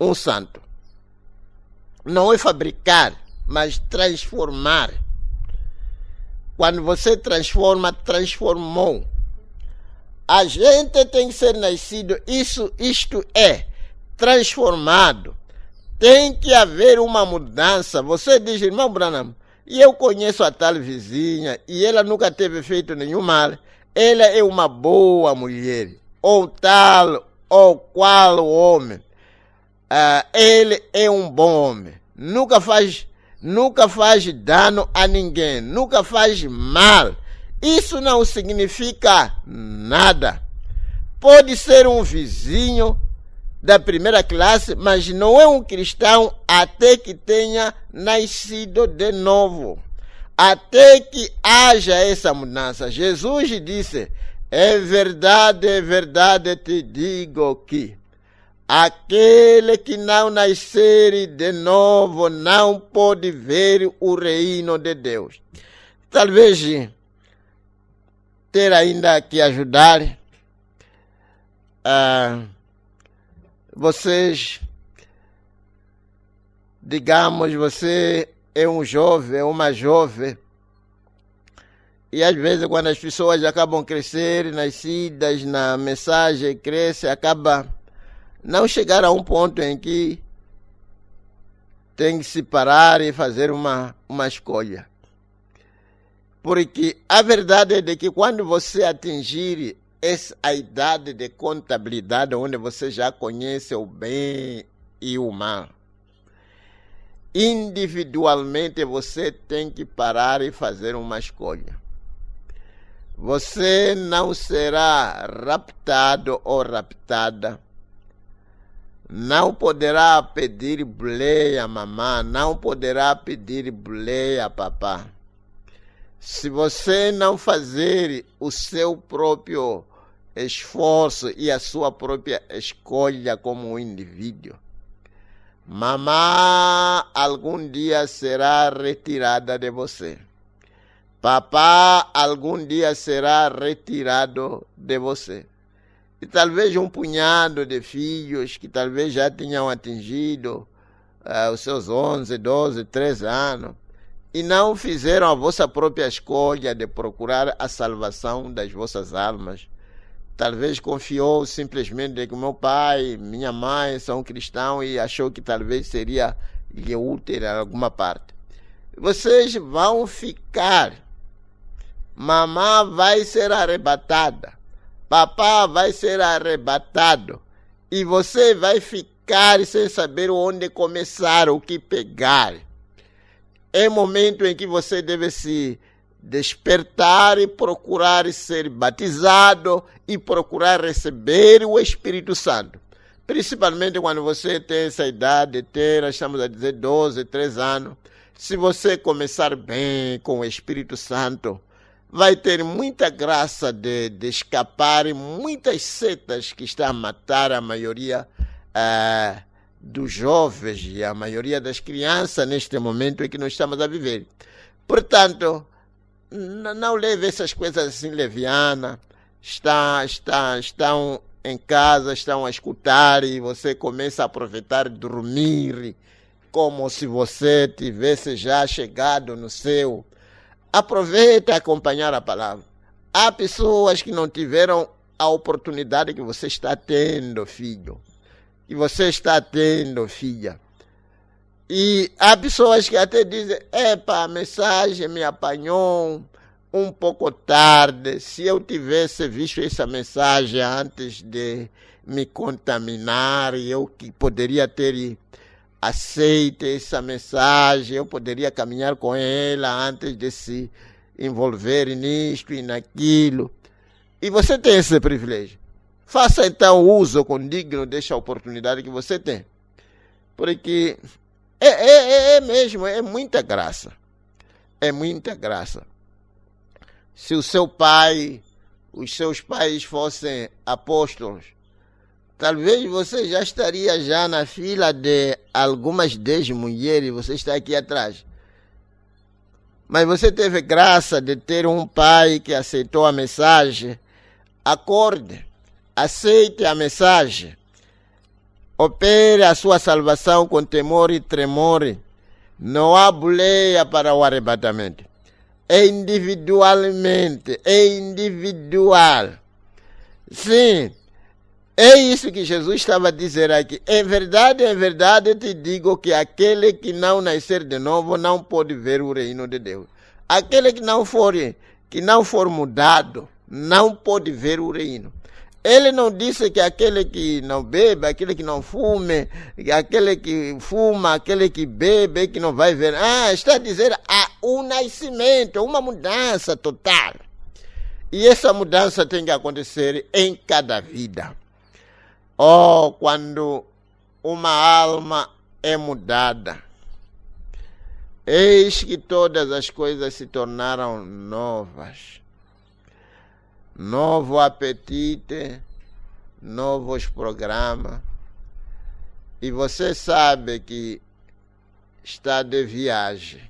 um santo. Não é fabricar, mas transformar. Quando você transforma, transformou. A gente tem que ser nascido, isto é, transformado. Tem que haver uma mudança. Você diz, irmão Branham, e eu conheço a tal vizinha, e ela nunca teve feito nenhum mal. Ela é uma boa mulher, ou tal, ou qual homem. Ele é um bom homem. Nunca faz dano a ninguém. Nunca faz mal. Isso não significa nada. Pode ser um vizinho da primeira classe, mas não é um cristão até que tenha nascido de novo. Até que haja essa mudança. Jesus disse, é verdade te digo que aquele que não nascer de novo não pode ver o reino de Deus. Talvez ter ainda que ajudar vocês. Digamos, você é um jovem, uma jovem, E às vezes quando as pessoas acabam crescer, nascidas, na mensagem cresce, acaba não chegar a um ponto em que tem que se parar e fazer uma escolha. Porque a verdade é de que quando você atingir a idade de contabilidade, onde você já conhece o bem e o mal, individualmente você tem que parar e fazer uma escolha. Você não será raptado ou raptada, não poderá pedir boleia a mamãe, não poderá pedir boleia a papá. Se você não fazer o seu próprio esforço e a sua própria escolha como indivíduo, mamãe algum dia será retirada de você. Papá algum dia será retirado de você. E talvez um punhado de filhos que talvez já tenham atingido os seus 11, 12, 13 anos e não fizeram a vossa própria escolha de procurar a salvação das vossas almas. Talvez confiou simplesmente de que meu pai, minha mãe são cristãos e achou que talvez seria lhe útil em alguma parte. Vocês vão ficar. Mamãe vai ser arrebatada. Papá vai ser arrebatado. E você vai ficar sem saber onde começar, o que pegar. É o momento em que você deve se despertar e procurar ser batizado e procurar receber o Espírito Santo. Principalmente quando você tem essa idade de ter, estamos a dizer, 12, 13 anos. Se você começar bem com o Espírito Santo, vai ter muita graça de escapar muitas setas que estão a matar a maioria dos jovens e a maioria das crianças neste momento em que nós estamos a viver. Portanto, não leve essas coisas assim levianas. Estão em casa, estão a escutar e você começa a aproveitar e dormir como se você tivesse já chegado no céu. Aproveita a acompanhar a palavra. Há pessoas que não tiveram a oportunidade que você está tendo, filho. Que você está tendo, filha. E há pessoas que até dizem, a mensagem me apanhou um pouco tarde. Se eu tivesse visto essa mensagem antes de me contaminar, eu que poderia ter aceito essa mensagem, eu poderia caminhar com ela antes de se envolver nisto e naquilo. E você tem esse privilégio. Faça então uso condigno desta oportunidade que você tem. Porque mesmo, é muita graça. É muita graça. Se o seu pai, os seus pais fossem apóstolos, talvez você já estaria já na fila de algumas 10 mulheres, você está aqui atrás. Mas você teve graça de ter um pai que aceitou a mensagem. Acorde, aceite a mensagem. Opere a sua salvação com temor e tremor. Não há boleia para o arrebatamento. É individualmente, é individual. Sim. É isso que Jesus estava a dizer aqui. Em verdade, eu te digo que aquele que não nascer de novo não pode ver o reino de Deus. Aquele que não for mudado não pode ver o reino. Ele não disse que aquele que não bebe, aquele que não fume, aquele que fuma, aquele que bebe, que não vai ver. Está a dizer um nascimento, uma mudança total. E essa mudança tem que acontecer em cada vida. Quando uma alma é mudada, eis que todas as coisas se tornaram novas. Novo apetite, novos programas. E você sabe que está de viagem.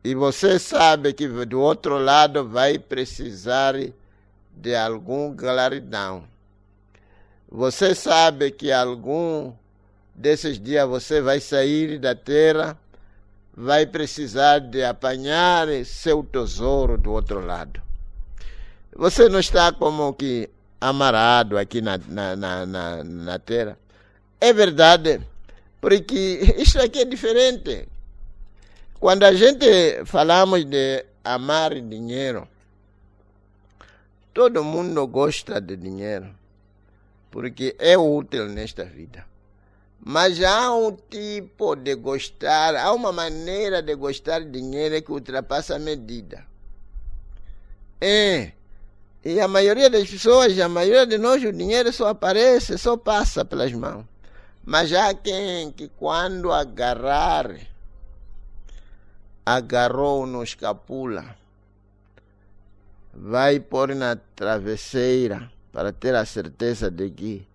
E você sabe que do outro lado vai precisar de algum galardão. Você sabe que algum desses dias você vai sair da terra vai precisar de apanhar seu tesouro do outro lado. Você não está como que amarrado aqui na terra. É verdade, porque isso aqui é diferente. Quando a gente falamos de amar dinheiro, todo mundo gosta de dinheiro, porque é útil nesta vida. Mas há um tipo de gostar, há uma maneira de gostar de dinheiro que ultrapassa a medida. E a maioria das pessoas, a maioria de nós, o dinheiro só aparece, só passa pelas mãos. Mas há quem que quando agarrou no escapula, vai pôr na travesseira para ter a certeza de que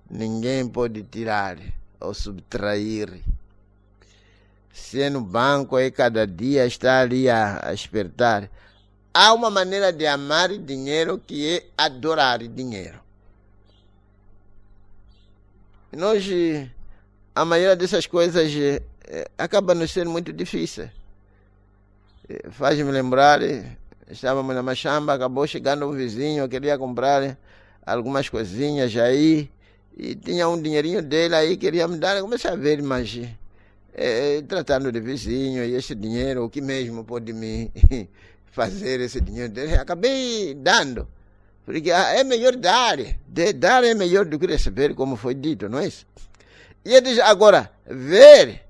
ninguém pode tirar ou subtrair. Se é no banco, aí cada dia está ali a espertar. Há uma maneira de amar dinheiro que é adorar dinheiro. Nós, a maioria dessas coisas acaba nos sendo muito difícil. Faz-me lembrar, estávamos na Machamba, acabou chegando um vizinho, queria comprar algumas coisinhas aí, e tinha um dinheirinho dele aí, queria me dar. Eu comecei a ver, mas tratando de vizinho, e esse dinheiro, o que mesmo pode me fazer esse dinheiro dele? Acabei dando, porque é melhor dar. Dar é melhor do que receber, como foi dito, não é isso? E ele diz, agora, ver,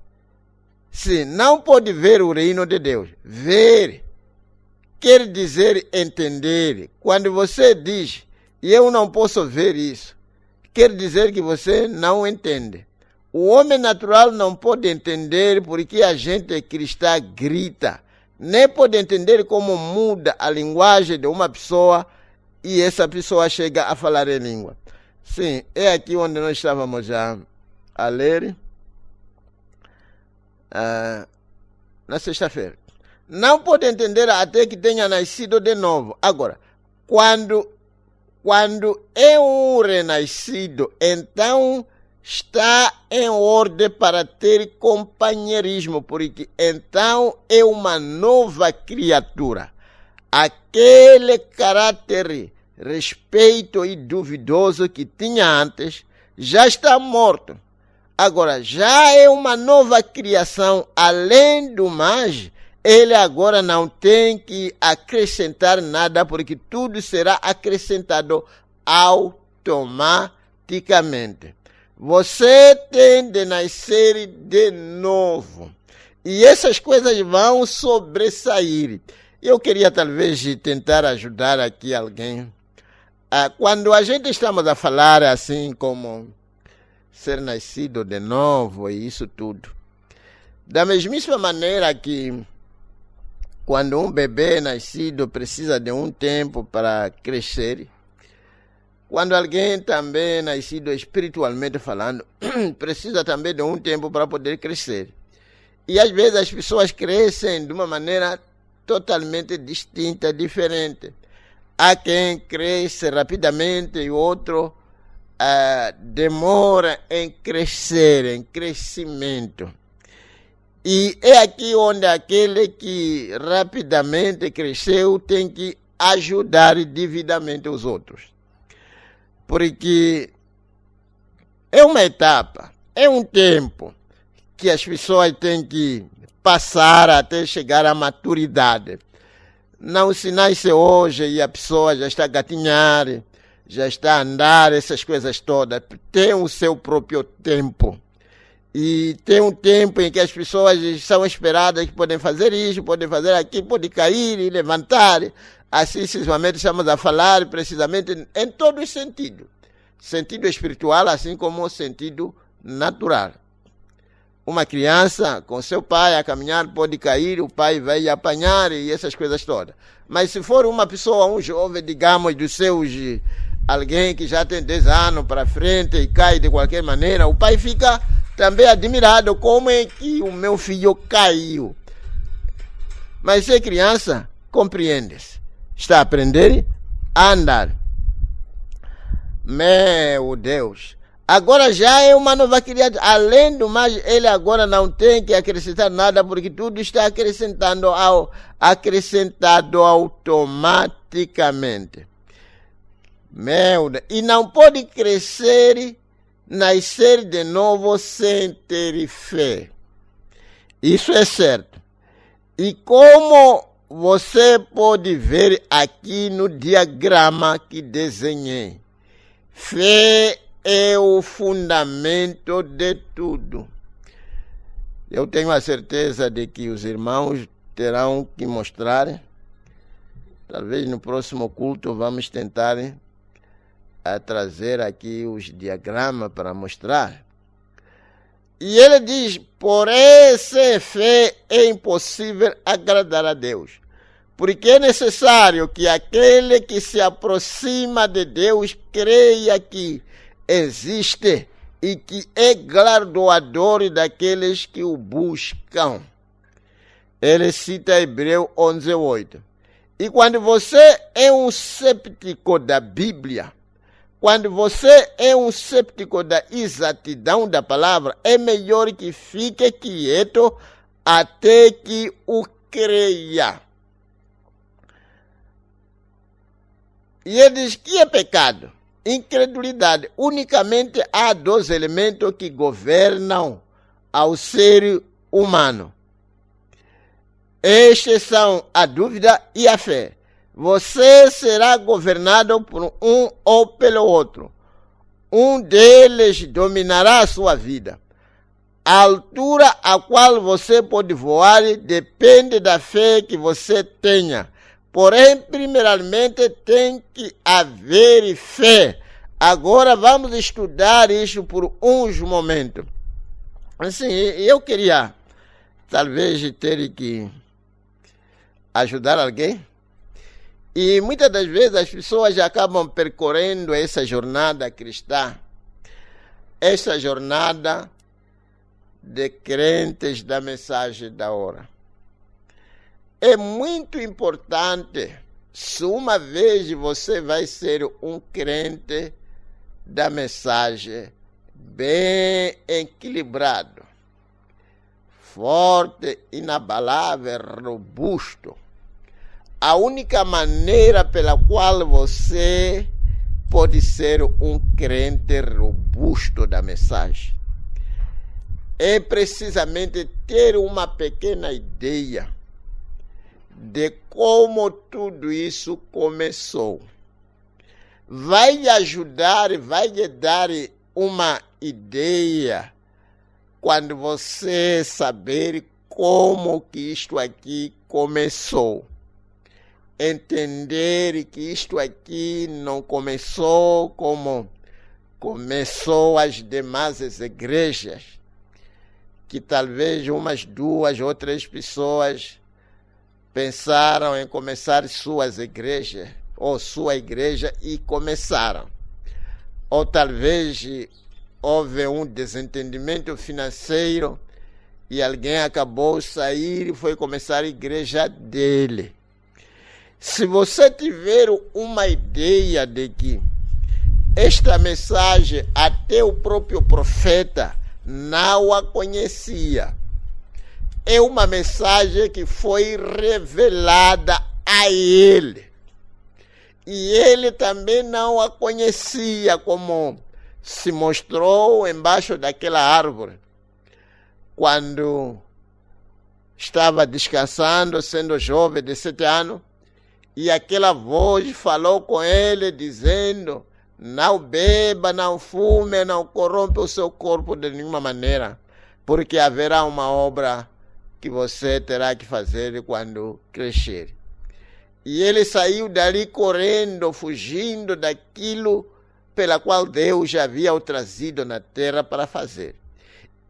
se não pode ver o reino de Deus, ver quer dizer entender. Quando você diz, eu não posso ver isso, quer dizer que você não entende. O homem natural não pode entender porque a gente cristã grita. Nem pode entender como muda a linguagem de uma pessoa e essa pessoa chega a falar em língua. Sim, é aqui onde nós estávamos a ler na sexta-feira. Não pode entender até que tenha nascido de novo. Agora, quando é um renascido, então está em ordem para ter companheirismo, porque então é uma nova criatura. Aquele caráter, respeito e duvidoso que tinha antes, já está morto. Agora, já é uma nova criação. Além do mais, ele agora não tem que acrescentar nada, porque tudo será acrescentado automaticamente. Você tem de nascer de novo. E essas coisas vão sobressair. Eu queria talvez tentar ajudar aqui alguém. Quando a gente estamos a falar assim como ser nascido de novo e isso tudo, da mesmíssima maneira que quando um bebê nascido precisa de um tempo para crescer, quando alguém também nascido espiritualmente falando, precisa também de um tempo para poder crescer. E às vezes as pessoas crescem de uma maneira totalmente distinta, diferente. Há quem cresce rapidamente e o outro demora em crescer, em crescimento. E é aqui onde aquele que rapidamente cresceu tem que ajudar devidamente os outros. Porque é uma etapa, é um tempo que as pessoas têm que passar até chegar à maturidade. Não se nasce hoje e a pessoa já está a gatinhar, já está a andar, essas coisas todas. Tem o seu próprio tempo. E tem um tempo em que as pessoas são esperadas que podem fazer isso, podem fazer aquilo, podem cair e levantar. Assim, simplesmente, estamos a falar precisamente em todos os sentidos. Sentido espiritual, assim como o sentido natural. Uma criança com seu pai a caminhar pode cair, o pai vai apanhar e essas coisas todas. Mas se for uma pessoa, um jovem, digamos, dos seus, alguém que já tem 10 anos para frente e cai de qualquer maneira, o pai fica também admirado, como é que o meu filho caiu. Mas se é criança, compreende-se. Está a aprender a andar. Meu Deus, Agora já é uma nova criatura. Além do mais, ele agora não tem que acrescentar nada, porque tudo está acrescentado automaticamente. E não pode crescer, nascer de novo sem ter fé. Isso é certo. E como você pode ver aqui no diagrama que desenhei, fé é o fundamento de tudo. Eu tenho a certeza de que os irmãos terão que mostrar. Talvez no próximo culto vamos tentar trazer aqui os diagramas para mostrar. E ele diz, por essa fé é impossível agradar a Deus. Porque é necessário que aquele que se aproxima de Deus creia que existe e que é galardoador daqueles que o buscam. Ele cita Hebreus 11:8. E quando você é um séptico da Bíblia, quando você é um séptico da exatidão da palavra, é melhor que fique quieto até que o creia. E ele diz que é pecado. Incredulidade. Unicamente há dois elementos que governam ao ser humano. Estes são a dúvida e a fé. Você será governado por um ou pelo outro. Um deles dominará a sua vida. A altura a qual você pode voar depende da fé que você tenha. Porém, primeiramente, tem que haver fé. Agora vamos estudar isso por uns momentos. Assim, eu queria, talvez, ter que ajudar alguém. E muitas das vezes as pessoas acabam percorrendo essa jornada cristã, essa jornada de crentes da mensagem da hora. É muito importante, se uma vez você vai ser um crente da mensagem bem equilibrado, forte, inabalável, robusto, a única maneira pela qual você pode ser um crente robusto da mensagem é precisamente ter uma pequena ideia de como tudo isso começou. Vai lhe ajudar, vai lhe dar uma ideia quando você saber como que isto aqui começou. Entender que isto aqui não começou como começou as demais igrejas, que talvez umas 2 ou 3 pessoas pensaram em começar suas igrejas, ou sua igreja, e começaram. Ou talvez houve um desentendimento financeiro e alguém acabou de sair e foi começar a igreja dele. Se você tiver uma ideia de que esta mensagem até o próprio profeta não a conhecia, é uma mensagem que foi revelada a ele. E ele também não a conhecia, como se mostrou embaixo daquela árvore, quando estava descansando, sendo jovem de 7 anos, e aquela voz falou com ele, dizendo: não beba, não fume, não corrompa o seu corpo de nenhuma maneira, porque haverá uma obra que você terá que fazer quando crescer. E ele saiu dali correndo, fugindo daquilo pela qual Deus já havia o trazido na terra para fazer.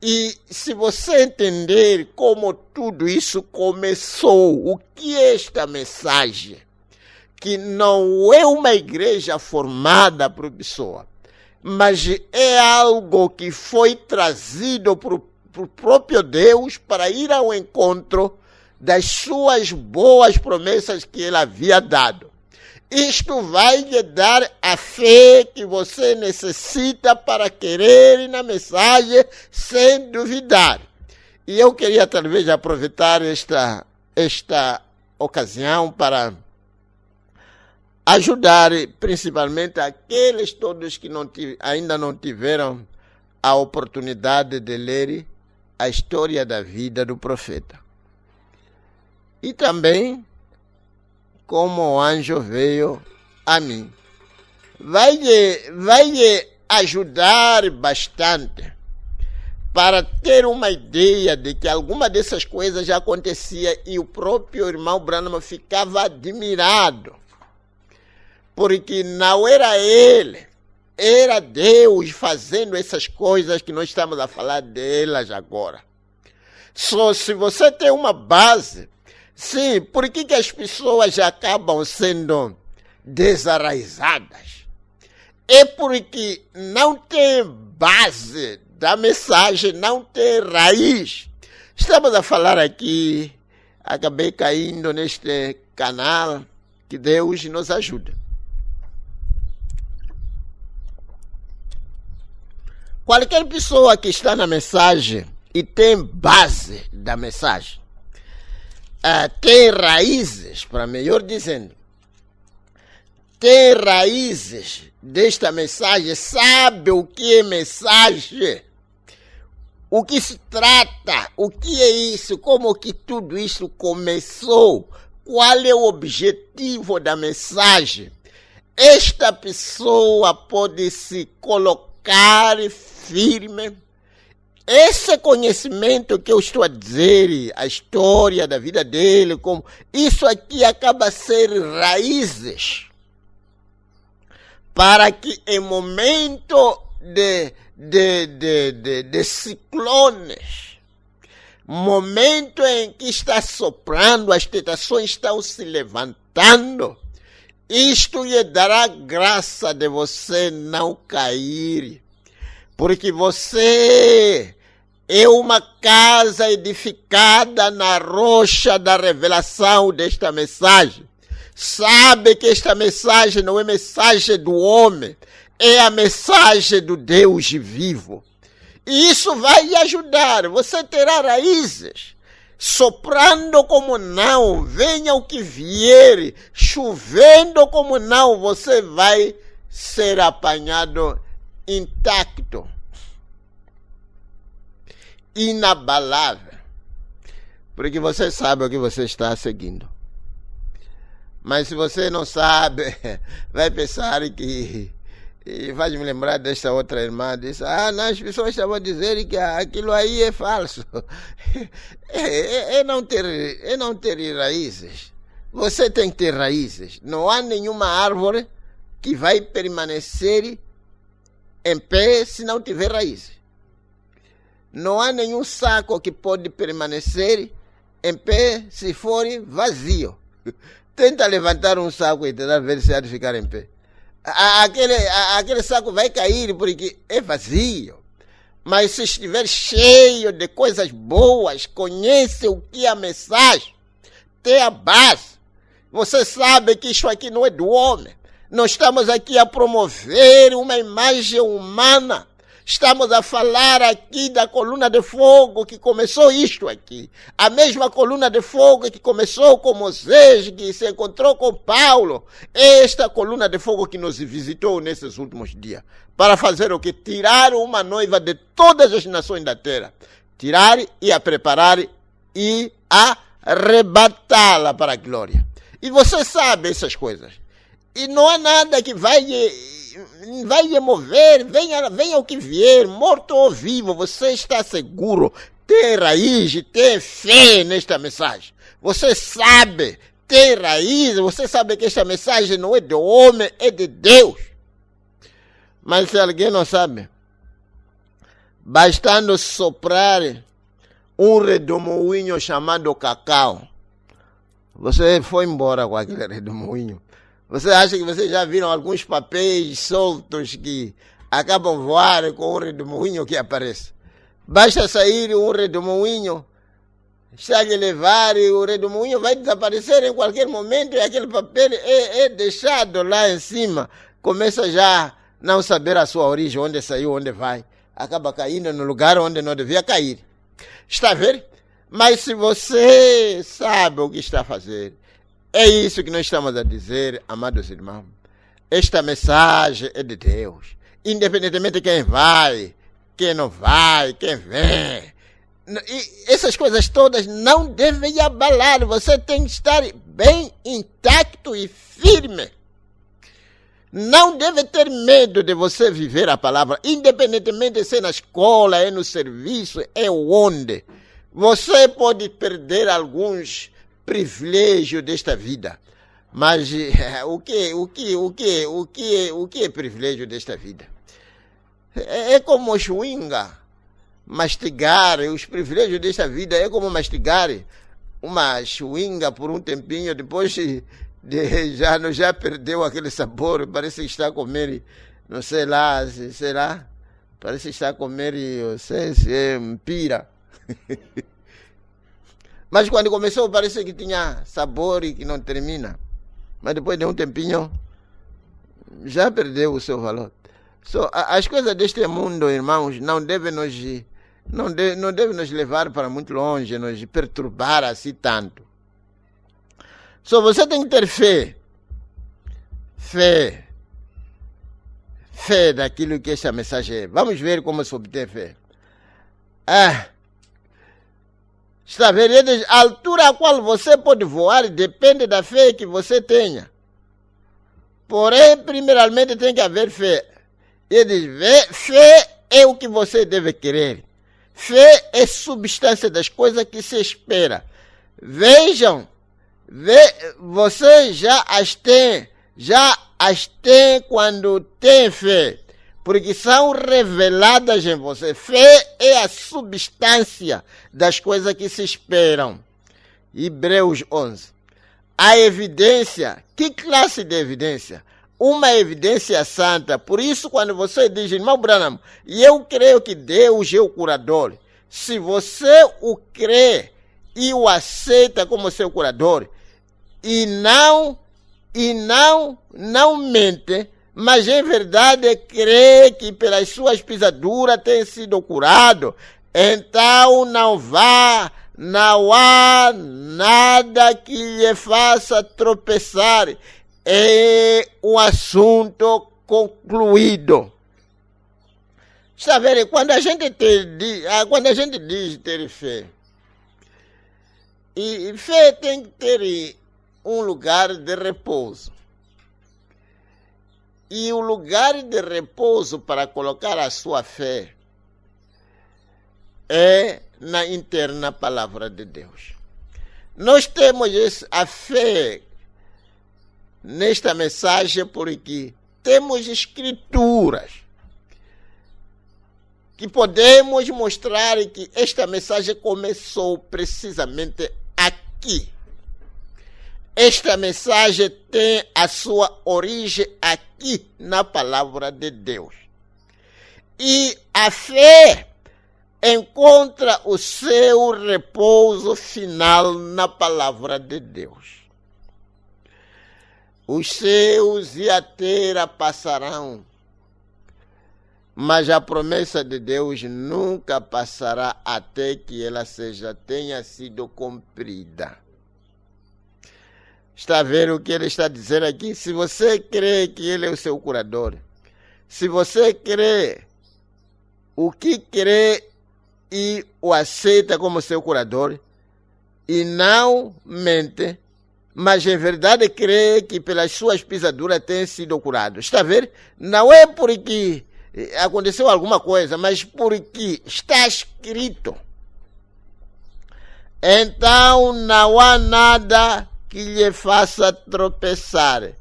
E se você entender como tudo isso começou, o que é esta mensagem, que não é uma igreja formada por pessoa, mas é algo que foi trazido por próprio Deus para ir ao encontro das suas boas promessas que ele havia dado. Isto vai lhe dar a fé que você necessita para querer ir na mensagem sem duvidar. E eu queria talvez aproveitar esta ocasião para ajudar principalmente aqueles todos que ainda não tiveram a oportunidade de ler a história da vida do profeta. E também como o anjo veio a mim. Vai lhe ajudar bastante para ter uma ideia de que alguma dessas coisas já acontecia e o próprio irmão Branham ficava admirado, porque não era ele, era Deus fazendo essas coisas que nós estamos a falar delas agora. Só se você tem uma base. Sim, por que as pessoas já acabam sendo desarraizadas? É porque não tem base da mensagem, não tem raiz. Estamos a falar aqui, acabei caindo neste canal, que Deus nos ajude. Qualquer pessoa que está na mensagem e tem base da mensagem, tem raízes, para melhor dizendo, tem raízes desta mensagem, sabe o que é mensagem, o que se trata, o que é isso, como que tudo isso começou, qual é o objetivo da mensagem. Esta pessoa pode se colocar firme. Esse conhecimento que eu estou a dizer, a história da vida dele, como isso aqui acaba a ser raízes para que em momento de ciclones, momento em que está soprando, as tentações estão se levantando, isto lhe dará graça de você não cair, porque você é uma casa edificada na rocha da revelação desta mensagem. Sabe que esta mensagem não é mensagem do homem, é a mensagem do Deus vivo. E isso vai lhe ajudar. Você terá raízes, soprando como não, venha o que vier, chovendo como não, você vai ser apanhado intacto, inabalável, porque você sabe o que você está seguindo. Mas se você não sabe, vai pensar que... E faz-me lembrar desta outra irmã, disse, não, as pessoas estavam a dizer que aquilo aí é falso. É não ter raízes. Você tem que ter raízes. Não há nenhuma árvore que vai permanecer em pé se não tiver raízes. Não há nenhum saco que pode permanecer em pé se for vazio. Tenta levantar um saco e tentar ver se há de ficar em pé. Aquele saco vai cair porque é vazio. Mas se estiver cheio de coisas boas, conhece o que é a mensagem, tem a base. Você sabe que isso aqui não é do homem. Nós estamos aqui a promover uma imagem humana. Estamos a falar aqui da coluna de fogo que começou isto aqui. A mesma coluna de fogo que começou com Moisés, que se encontrou com Paulo. Esta coluna de fogo que nos visitou nesses últimos dias. Para fazer o que? Tirar uma noiva de todas as nações da terra. Tirar e a preparar e arrebatá-la para a glória. E você sabe essas coisas. E não há nada que vai lhe mover, venha o que vier, morto ou vivo, você está seguro, tem raiz, tem fé nesta mensagem. Você sabe, tem raiz, você sabe que esta mensagem não é do homem, é de Deus. Mas se alguém não sabe, bastando soprar um redemoinho chamado cacau, você foi embora com aquele redemoinho. Você acha que vocês já viram alguns papéis soltos que acabam voar com um redemoinho que aparece? Basta sair um redemoinho está a levar e o redemoinho vai desaparecer em qualquer momento e aquele papel é deixado lá em cima. Começa já a não saber a sua origem, onde saiu, onde vai. Acaba caindo no lugar onde não devia cair. Está a ver? Mas se você sabe o que está a fazer, é isso que nós estamos a dizer, amados irmãos. Esta mensagem é de Deus. Independentemente de quem vai, quem não vai, quem vem. E essas coisas todas não devem abalar. Você tem que estar bem intacto e firme. Não deve ter medo de você viver a palavra, independentemente de ser na escola, é no serviço, é onde. Você pode perder alguns privilégios desta vida. Mas o que é privilégio desta vida? É como chewinga. Mastigar, os privilégios desta vida é como mastigar uma chewinga por um tempinho, depois já perdeu aquele sabor, parece que está a comer, não sei lá, parece que está a comer, não sei se é pira. Mas quando começou parece que tinha sabor e que não termina, mas depois de um tempinho já perdeu o seu valor. As coisas deste mundo, irmãos, não devem nos levar para muito longe, nos perturbar assim tanto. Você tem que ter fé. Fé daquilo que esta mensagem é. Vamos ver como se obtém fé. Está a ver? A altura a qual você pode voar depende da fé que você tenha. Porém, primeiramente tem que haver fé. Ele diz, fé é o que você deve querer. Fé é substância das coisas que se espera. Vejam, você já as tem quando tem fé, porque são reveladas em você. Fé é a substância das coisas que se esperam. Hebreus 11. A evidência, que classe de evidência? Uma evidência santa. Por isso, quando você diz, irmão Branham, e eu creio que Deus é o curador, se você o crê e o aceita como seu curador, e não mente, mas em verdade crê que pelas suas pisaduras tem sido curado, então não há nada que lhe faça tropeçar. É um assunto concluído. Está vendo? Quando a gente diz ter fé, e fé tem que ter um lugar de repouso. E o lugar de repouso para colocar a sua fé é na interna palavra de Deus. Nós temos a fé nesta mensagem porque temos escrituras que podemos mostrar que esta mensagem começou precisamente aqui. Esta mensagem tem a sua origem aqui na palavra de Deus. E a fé encontra o seu repouso final na palavra de Deus. Os céus e a terra passarão, mas a promessa de Deus nunca passará até que ela tenha sido cumprida. Está a ver o que ele está dizendo aqui? Se você crê que ele é o seu curador, se você crê o que crê e o aceita como seu curador, e não mente, mas em verdade crê que pelas suas pisaduras tem sido curado. Está a ver? Não é porque aconteceu alguma coisa, mas porque está escrito. Então não há nada que lhe faça tropeçar.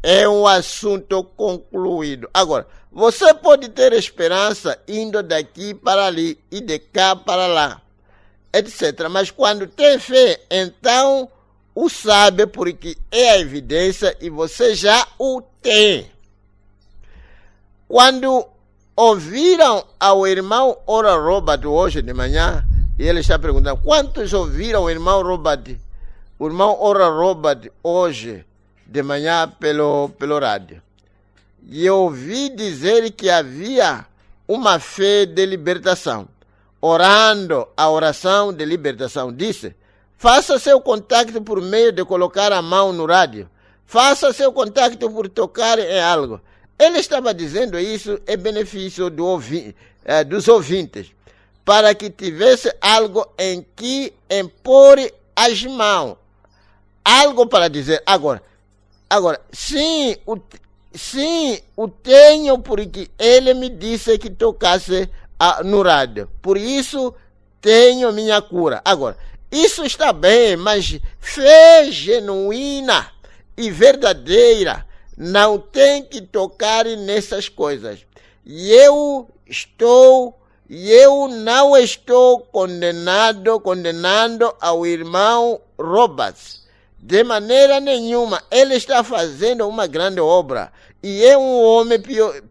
É um assunto concluído. Agora, você pode ter esperança indo daqui para ali e de cá para lá, etc. Mas quando tem fé, então o sabe porque é a evidência e você já o tem. Quando ouviram ao irmão Oral Roberts hoje de manhã, E ele está perguntando, quantos ouviram o irmão Ora Robert hoje de manhã pelo rádio? E eu ouvi dizer que havia uma fé de libertação, orando a oração de libertação. Disse, faça seu contato por meio de colocar a mão no rádio. Faça seu contato por tocar em algo. Ele estava dizendo isso em benefício dos ouvintes, para que tivesse algo em que impor as mãos. Algo para dizer. Agora, sim, o tenho porque ele me disse que tocasse no rádio. Por isso, tenho minha cura. Agora, isso está bem, mas fé genuína e verdadeira não tem que tocar nessas coisas. E eu não estou condenando ao irmão Roberts. De maneira nenhuma. Ele está fazendo uma grande obra e é um homem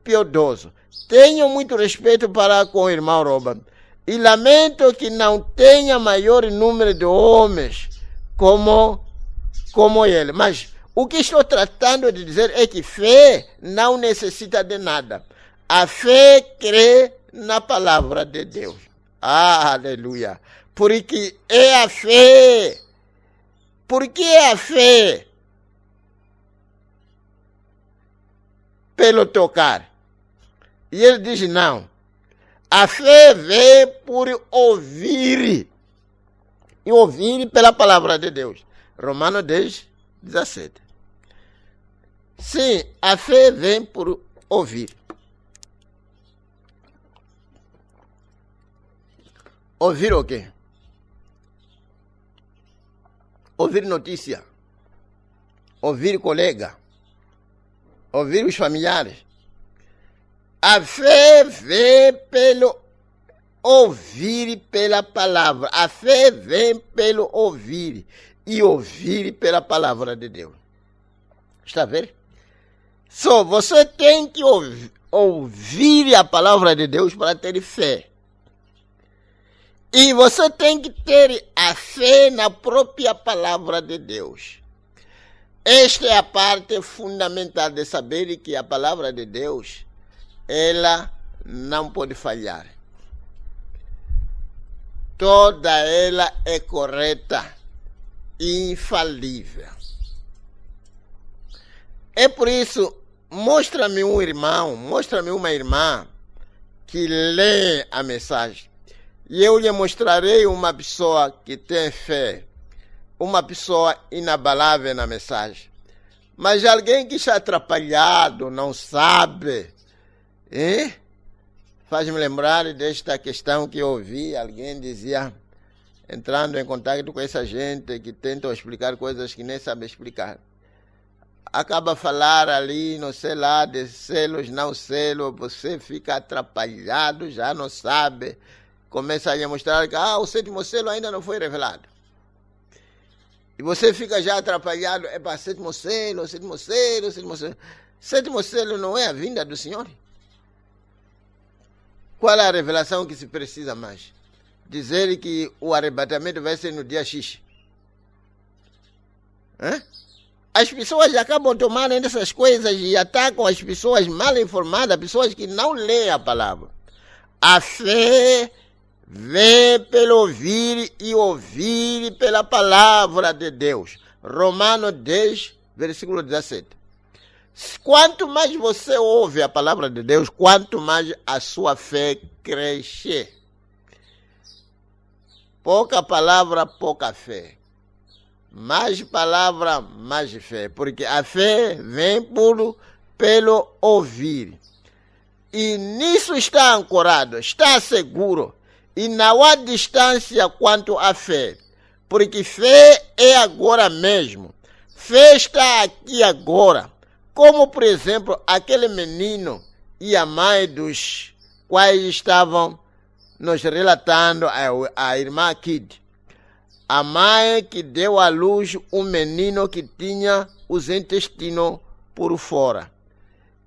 piedoso. Tenho muito respeito para com o irmão Robert e lamento que não tenha maior número de homens como ele. Mas o que estou tratando de dizer é que fé não necessita de nada. A fé crê na palavra de Deus. Aleluia. Porque é a fé. Por que a fé? Pelo tocar. E ele diz não. A fé vem por ouvir. E ouvir pela palavra de Deus. Romanos 10, 17. Sim, a fé vem por ouvir. Ouvir o quê? Ouvir notícia, ouvir colega, ouvir os familiares. A fé vem pelo ouvir pela palavra. A fé vem pelo ouvir e ouvir pela palavra de Deus. Está vendo? Só você tem que ouvir a palavra de Deus para ter fé. E você tem que ter a fé na própria palavra de Deus. Esta é a parte fundamental de saber que a palavra de Deus, ela não pode falhar. Toda ela é correta, infalível. É por isso, mostra-me um irmão, mostra-me uma irmã que lê a mensagem. E eu lhe mostrarei uma pessoa que tem fé, uma pessoa inabalável na mensagem. Mas alguém que está atrapalhado, não sabe, faz-me lembrar desta questão que eu ouvi, alguém dizia, entrando em contato com essa gente que tentam explicar coisas que nem sabe explicar. Acaba a falar ali, não sei lá, de selos, não selos, você fica atrapalhado, já não sabe. Começa a mostrar que o sétimo selo ainda não foi revelado. E você fica já atrapalhado. Sétimo selo. Sétimo selo não é a vinda do Senhor? Qual é a revelação que se precisa mais? Dizer que o arrebatamento vai ser no dia X. As pessoas acabam tomando essas coisas e atacam as pessoas mal informadas, pessoas que não leem a palavra. A fé vem pelo ouvir e ouvir pela palavra de Deus. Romanos 10, versículo 17. Quanto mais você ouve a palavra de Deus, quanto mais a sua fé cresce. Pouca palavra, pouca fé. Mais palavra, mais fé. Porque a fé vem pelo ouvir. E nisso está ancorado, está seguro. E não há distância quanto à fé, porque fé é agora mesmo. Fé está aqui agora. Como, por exemplo, aquele menino e a mãe dos quais estavam nos relatando a irmã Kid. A mãe que deu à luz um menino que tinha os intestinos por fora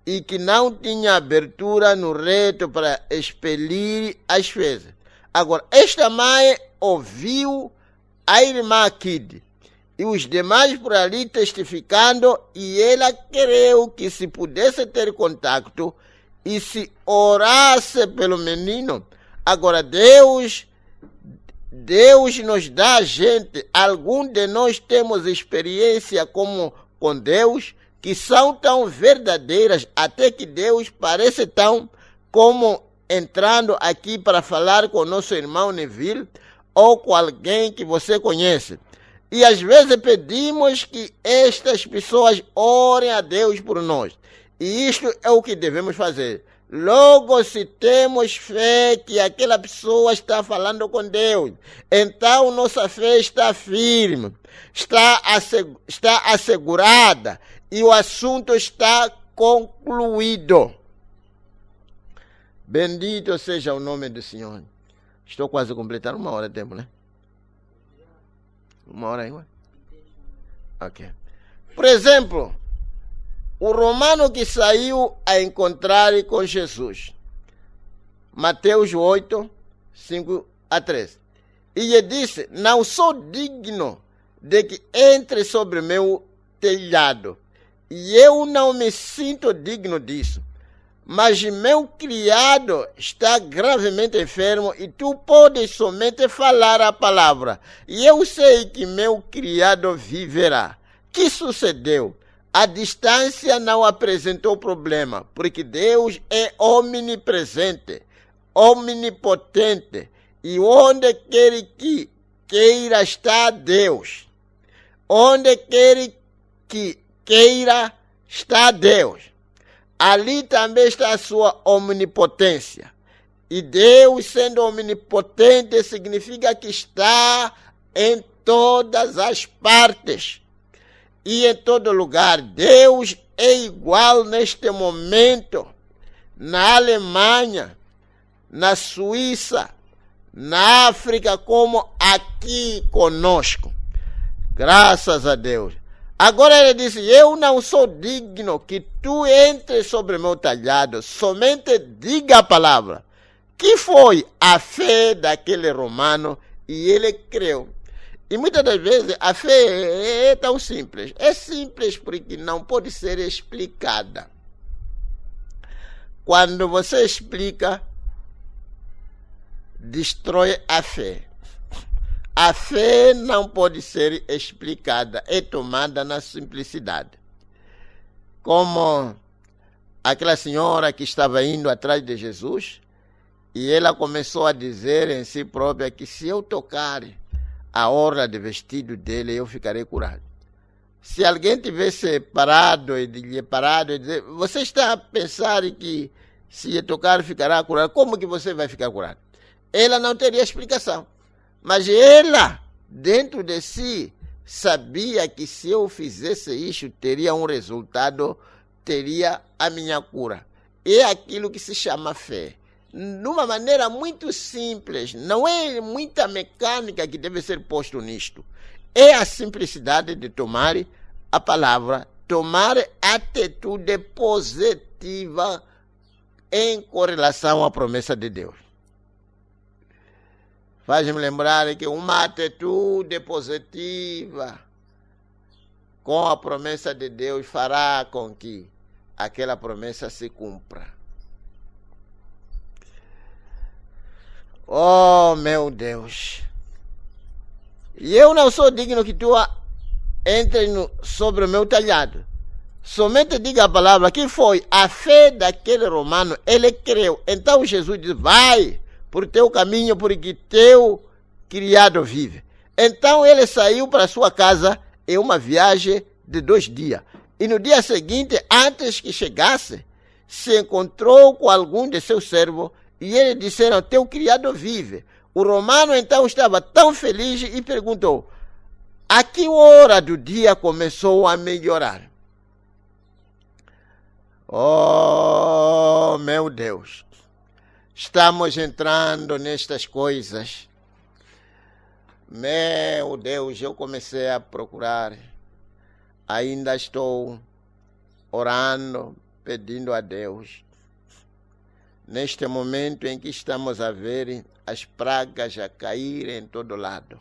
e que não tinha abertura no reto para expelir as fezes. Agora, esta mãe ouviu a irmã Kid e os demais por ali testificando, e ela creu que se pudesse ter contato e se orasse pelo menino. Agora Deus nos dá gente. Alguns de nós temos experiência com Deus que são tão verdadeiras, até que Deus parece tão como entrando aqui para falar com o nosso irmão Neville ou com alguém que você conhece. E às vezes pedimos que estas pessoas orem a Deus por nós. E isto é o que devemos fazer. Logo, se temos fé que aquela pessoa está falando com Deus, então nossa fé está firme, está assegurada e o assunto está concluído. Bendito seja o nome do Senhor. Estou quase a completar 1 hora de tempo, né? 1 hora aí, ué? Ok. Por exemplo, o romano que saiu a encontrar com Jesus. Mateus 8, 5 a 13. E ele disse: não sou digno de que entre sobre meu telhado. E eu não me sinto digno disso. Mas meu criado está gravemente enfermo e tu podes somente falar a palavra. E eu sei que meu criado viverá. Que sucedeu? A distância não apresentou problema, porque Deus é omnipresente, omnipotente, e onde quer que queira está Deus. Onde quer que queira está Deus. Ali também está a sua omnipotência. E Deus, sendo omnipotente, significa que está em todas as partes e em todo lugar. Deus é igual neste momento na Alemanha, na Suíça, na África, como aqui conosco. Graças a Deus. Agora ele disse: eu não sou digno que tu entres sobre meu telhado, somente diga a palavra. Que foi a fé daquele romano, e ele creu. E muitas das vezes a fé é tão simples. É simples porque não pode ser explicada. Quando você explica, destrói a fé. A fé não pode ser explicada, é tomada na simplicidade. Como aquela senhora que estava indo atrás de Jesus, e ela começou a dizer em si própria que se eu tocar a orla de vestido dele, eu ficarei curado. Se alguém tivesse parado e dizer: você está a pensar que se tocar ficará curado, como que você vai ficar curado? Ela não teria explicação. Mas ela, dentro de si, sabia que se eu fizesse isso, teria um resultado, teria a minha cura. É aquilo que se chama fé. Numa maneira muito simples, não é muita mecânica que deve ser posto nisto. É a simplicidade de tomar a palavra, tomar atitude positiva em correlação à promessa de Deus. Faz-me lembrar que uma atitude positiva com a promessa de Deus fará com que aquela promessa se cumpra. Oh, meu Deus! E eu não sou digno que tu entre sobre o meu telhado. Somente diga a palavra. Que foi a fé daquele romano. Ele creu. Então Jesus diz: vai por teu caminho, porque teu criado vive. Então ele saiu para sua casa em uma viagem de 2 dias. E no dia seguinte, antes que chegasse, se encontrou com algum de seus servos, e eles disseram: teu criado vive. O romano então estava tão feliz e perguntou: a que hora do dia começou a melhorar? Oh, meu Deus! Estamos entrando nestas coisas. Meu Deus, eu comecei a procurar. Ainda estou orando, pedindo a Deus. Neste momento em que estamos a ver as pragas a caírem em todo lado.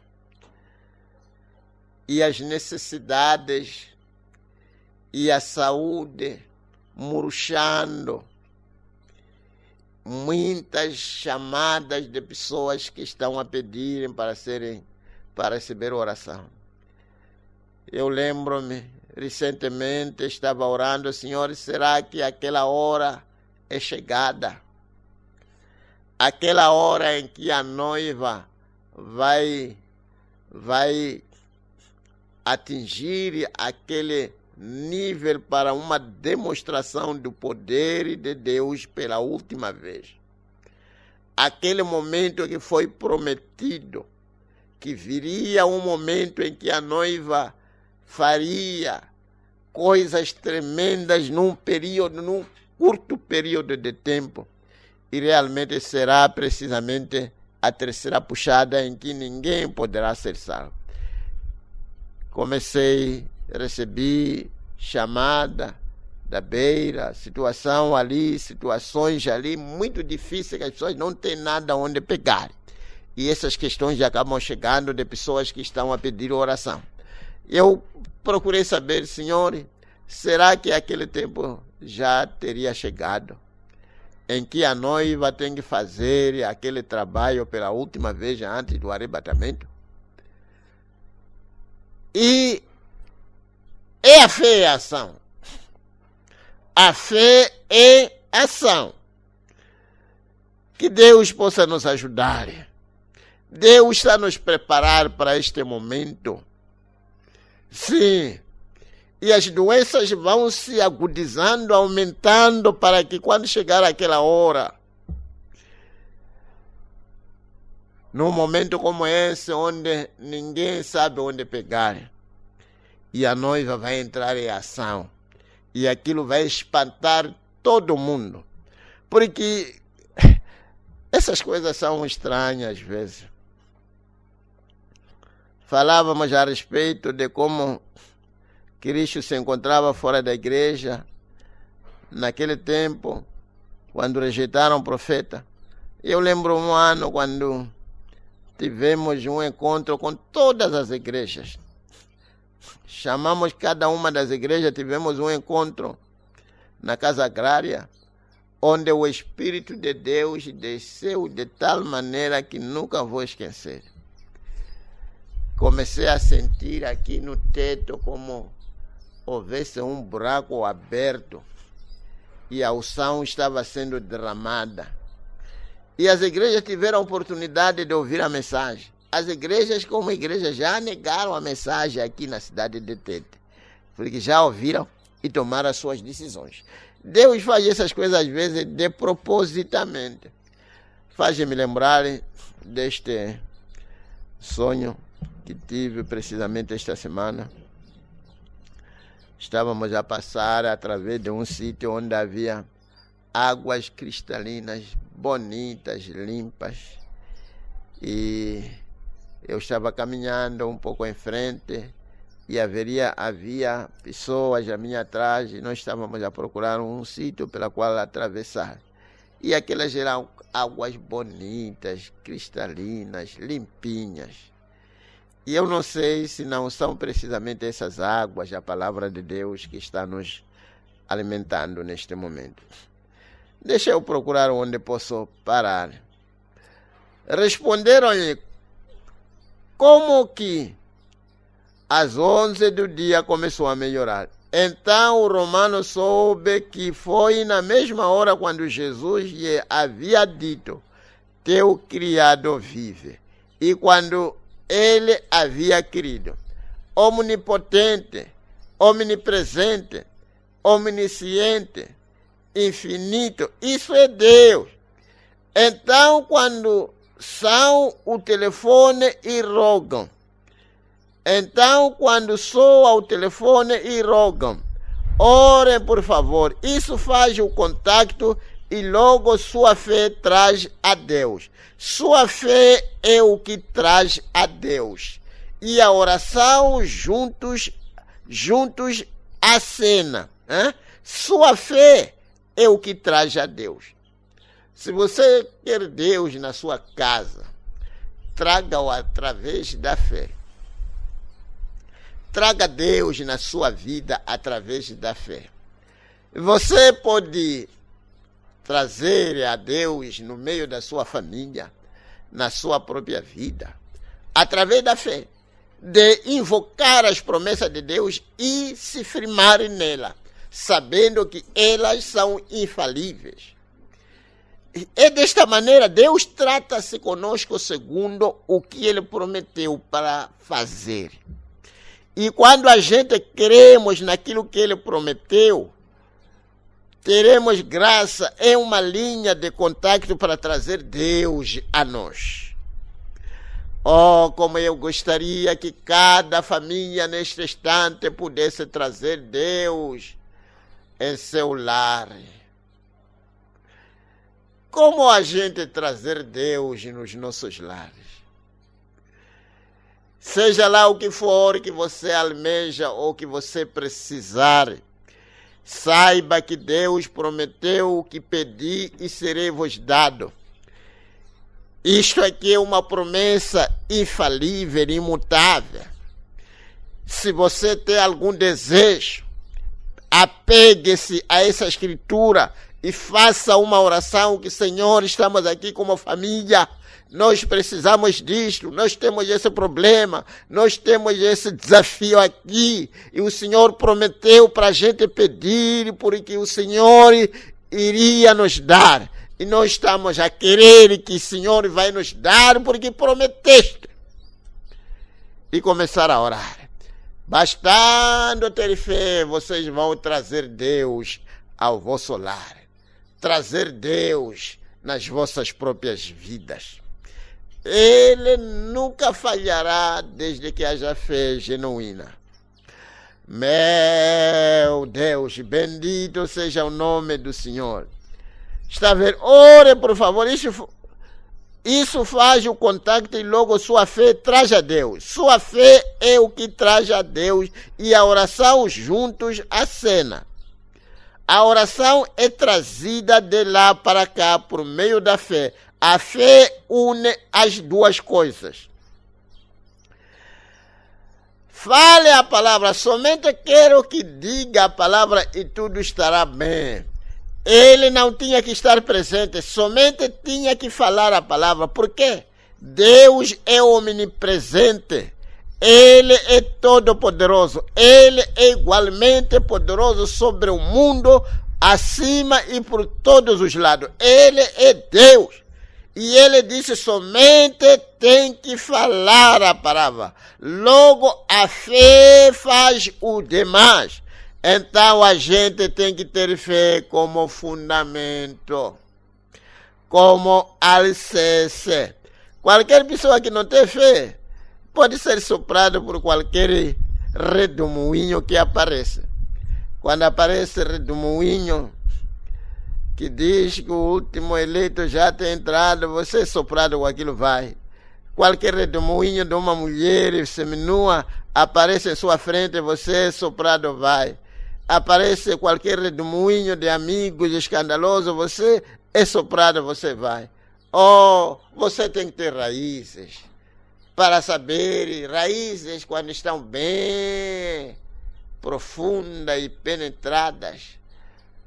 E as necessidades e a saúde murchando. Muitas chamadas de pessoas que estão a pedirem para receber oração. Eu lembro-me, recentemente estava orando, Senhor, será que aquela hora é chegada? Aquela hora em que a noiva vai atingir aquele nível para uma demonstração do poder de Deus pela última vez. Aquele momento que foi prometido, que viria um momento em que a noiva faria coisas tremendas num curto período de tempo, e realmente será precisamente a terceira puxada em que ninguém poderá ser salvo. Recebi chamada da beira, situações ali muito difíceis, que as pessoas não têm nada onde pegar. E essas questões já acabam chegando de pessoas que estão a pedir oração. Eu procurei saber, Senhor, será que aquele tempo já teria chegado, em que a noiva tem que fazer aquele trabalho pela última vez antes do arrebatamento? E é a fé e a ação. A fé é ação. Que Deus possa nos ajudar. Deus está nos preparar para este momento. Sim. E as doenças vão se agudizando, aumentando, para que quando chegar aquela hora, num momento como esse, onde ninguém sabe onde pegar, e a noiva vai entrar em ação, e aquilo vai espantar todo mundo. Porque essas coisas são estranhas às vezes. Falávamos a respeito de como Cristo se encontrava fora da igreja, naquele tempo, quando rejeitaram o profeta. Eu lembro um ano quando tivemos um encontro com todas as igrejas. Chamamos cada uma das igrejas, tivemos um encontro na Casa Agrária, onde o Espírito de Deus desceu de tal maneira que nunca vou esquecer. Comecei a sentir aqui no teto como houvesse um buraco aberto e a unção estava sendo derramada. E as igrejas tiveram a oportunidade de ouvir a mensagem. As igrejas, como igrejas, já negaram a mensagem aqui na cidade de Tete, porque já ouviram e tomaram as suas decisões. Deus faz essas coisas às vezes de propositamente. Faz-me lembrar deste sonho que tive precisamente esta semana. Estávamos a passar através de um sítio onde havia águas cristalinas, bonitas, limpas. E eu estava caminhando um pouco em frente e havia pessoas a mim atrás e nós estávamos a procurar um sítio pela qual atravessar. E aquelas eram águas bonitas, cristalinas, limpinhas. E eu não sei se não são precisamente essas águas, a palavra de Deus, que está nos alimentando neste momento. Deixa eu procurar onde posso parar. Responderam-lhe, como que às 11 do dia começou a melhorar. Então o romano soube que foi na mesma hora quando Jesus lhe havia dito, teu criado vive. E quando ele havia querido, omnipotente, omnipresente, omnisciente, infinito, isso é Deus. Então, quando são o telefone e rogam, soa o telefone e rogam, orem por favor, isso faz o contato e logo sua fé traz a Deus. Sua fé é o que traz a Deus. E a oração juntos acena. Sua fé é o que traz a Deus. Se você quer Deus na sua casa, traga-o através da fé. Traga Deus na sua vida através da fé. Você pode trazer a Deus no meio da sua família, na sua própria vida, através da fé, de invocar as promessas de Deus e se firmar nela, sabendo que elas são infalíveis. É desta maneira, Deus trata-se conosco segundo o que Ele prometeu para fazer. E quando a gente cremos naquilo que Ele prometeu, teremos graça em uma linha de contato para trazer Deus a nós. Oh, como eu gostaria que cada família neste instante pudesse trazer Deus em seu lar. Como a gente trazer Deus nos nossos lares? Seja lá o que for que você almeja ou que você precisar, saiba que Deus prometeu o que pedi e serei-vos dado. Isto aqui é uma promessa infalível, imutável. Se você tem algum desejo, apegue-se a essa escritura e faça uma oração que, Senhor, estamos aqui como família, nós precisamos disto, nós temos esse problema, nós temos esse desafio aqui, e o Senhor prometeu para a gente pedir, porque o Senhor iria nos dar, e nós estamos a querer que o Senhor vai nos dar, porque prometeste. E começar a orar. Bastando ter fé, vocês vão trazer Deus ao vosso lar, trazer Deus nas vossas próprias vidas. Ele nunca falhará desde que haja fé genuína. Meu Deus, bendito seja o nome do Senhor. Está a ver? Ore, por favor. Isso faz o contato e logo sua fé traz a Deus. Sua fé é o que traz a Deus e a oração juntos a cena. A oração é trazida de lá para cá por meio da fé. A fé une as duas coisas. Fale a palavra, somente quero que diga a palavra e tudo estará bem. Ele não tinha que estar presente, somente tinha que falar a palavra. Por quê? Deus é omnipresente. Ele é todo-poderoso. Ele é igualmente poderoso sobre o mundo, acima e por todos os lados. Ele é Deus. E ele disse, somente tem que falar a palavra. Logo, a fé faz o demais. Então, a gente tem que ter fé como fundamento, como alicerce. Qualquer pessoa que não tem fé pode ser soprada por qualquer redemoinho que apareça. Quando aparece redemoinho que diz que o último eleito já tem entrado, você é soprado com aquilo, vai. Qualquer redemoinho de uma mulher seminua aparece em sua frente, você é soprado, vai. Aparece qualquer redemoinho de amigos escandalosos, você é soprado, você vai. Oh, você tem que ter raízes para saber, raízes quando estão bem profundas e penetradas.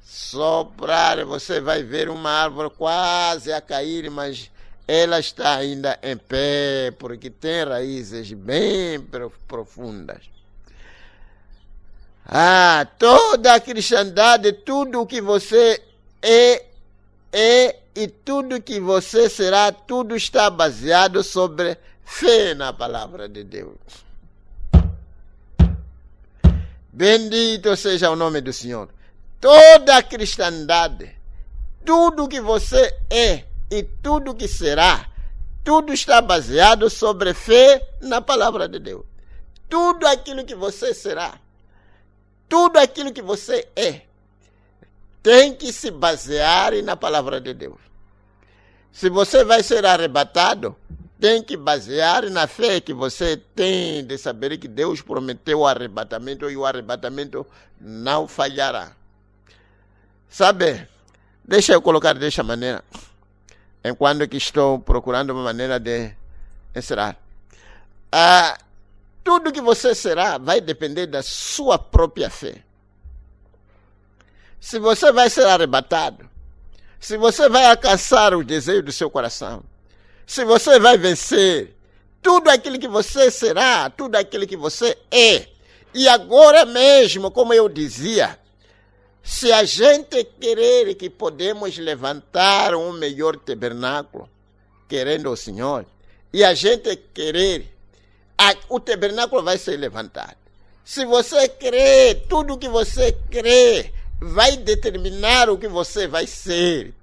Soprar, você vai ver uma árvore quase a cair, mas ela está ainda em pé, porque tem raízes bem profundas. Toda a cristandade, tudo o que você é e tudo que você será, tudo está baseado sobre fé na palavra de Deus. Bendito seja o nome do Senhor. Toda a cristandade, tudo que você é e tudo que será, tudo está baseado sobre fé na palavra de Deus. Tudo aquilo que você será, tudo aquilo que você é, tem que se basear na palavra de Deus. Se você vai ser arrebatado, tem que basear na fé que você tem de saber que Deus prometeu o arrebatamento e o arrebatamento não falhará. Sabe, deixa eu colocar desta maneira. enquanto que estou procurando uma maneira de encerrar. Tudo que você será vai depender da sua própria fé. Se você vai ser arrebatado, se você vai alcançar o desejo do seu coração, se você vai vencer, tudo aquilo que você será, tudo aquilo que você é. E agora mesmo, como eu dizia, se a gente querer que podemos levantar um melhor tabernáculo, querendo o Senhor, e a gente querer, o tabernáculo vai ser levantado. Se você crer, tudo que você crê vai determinar o que você vai ser.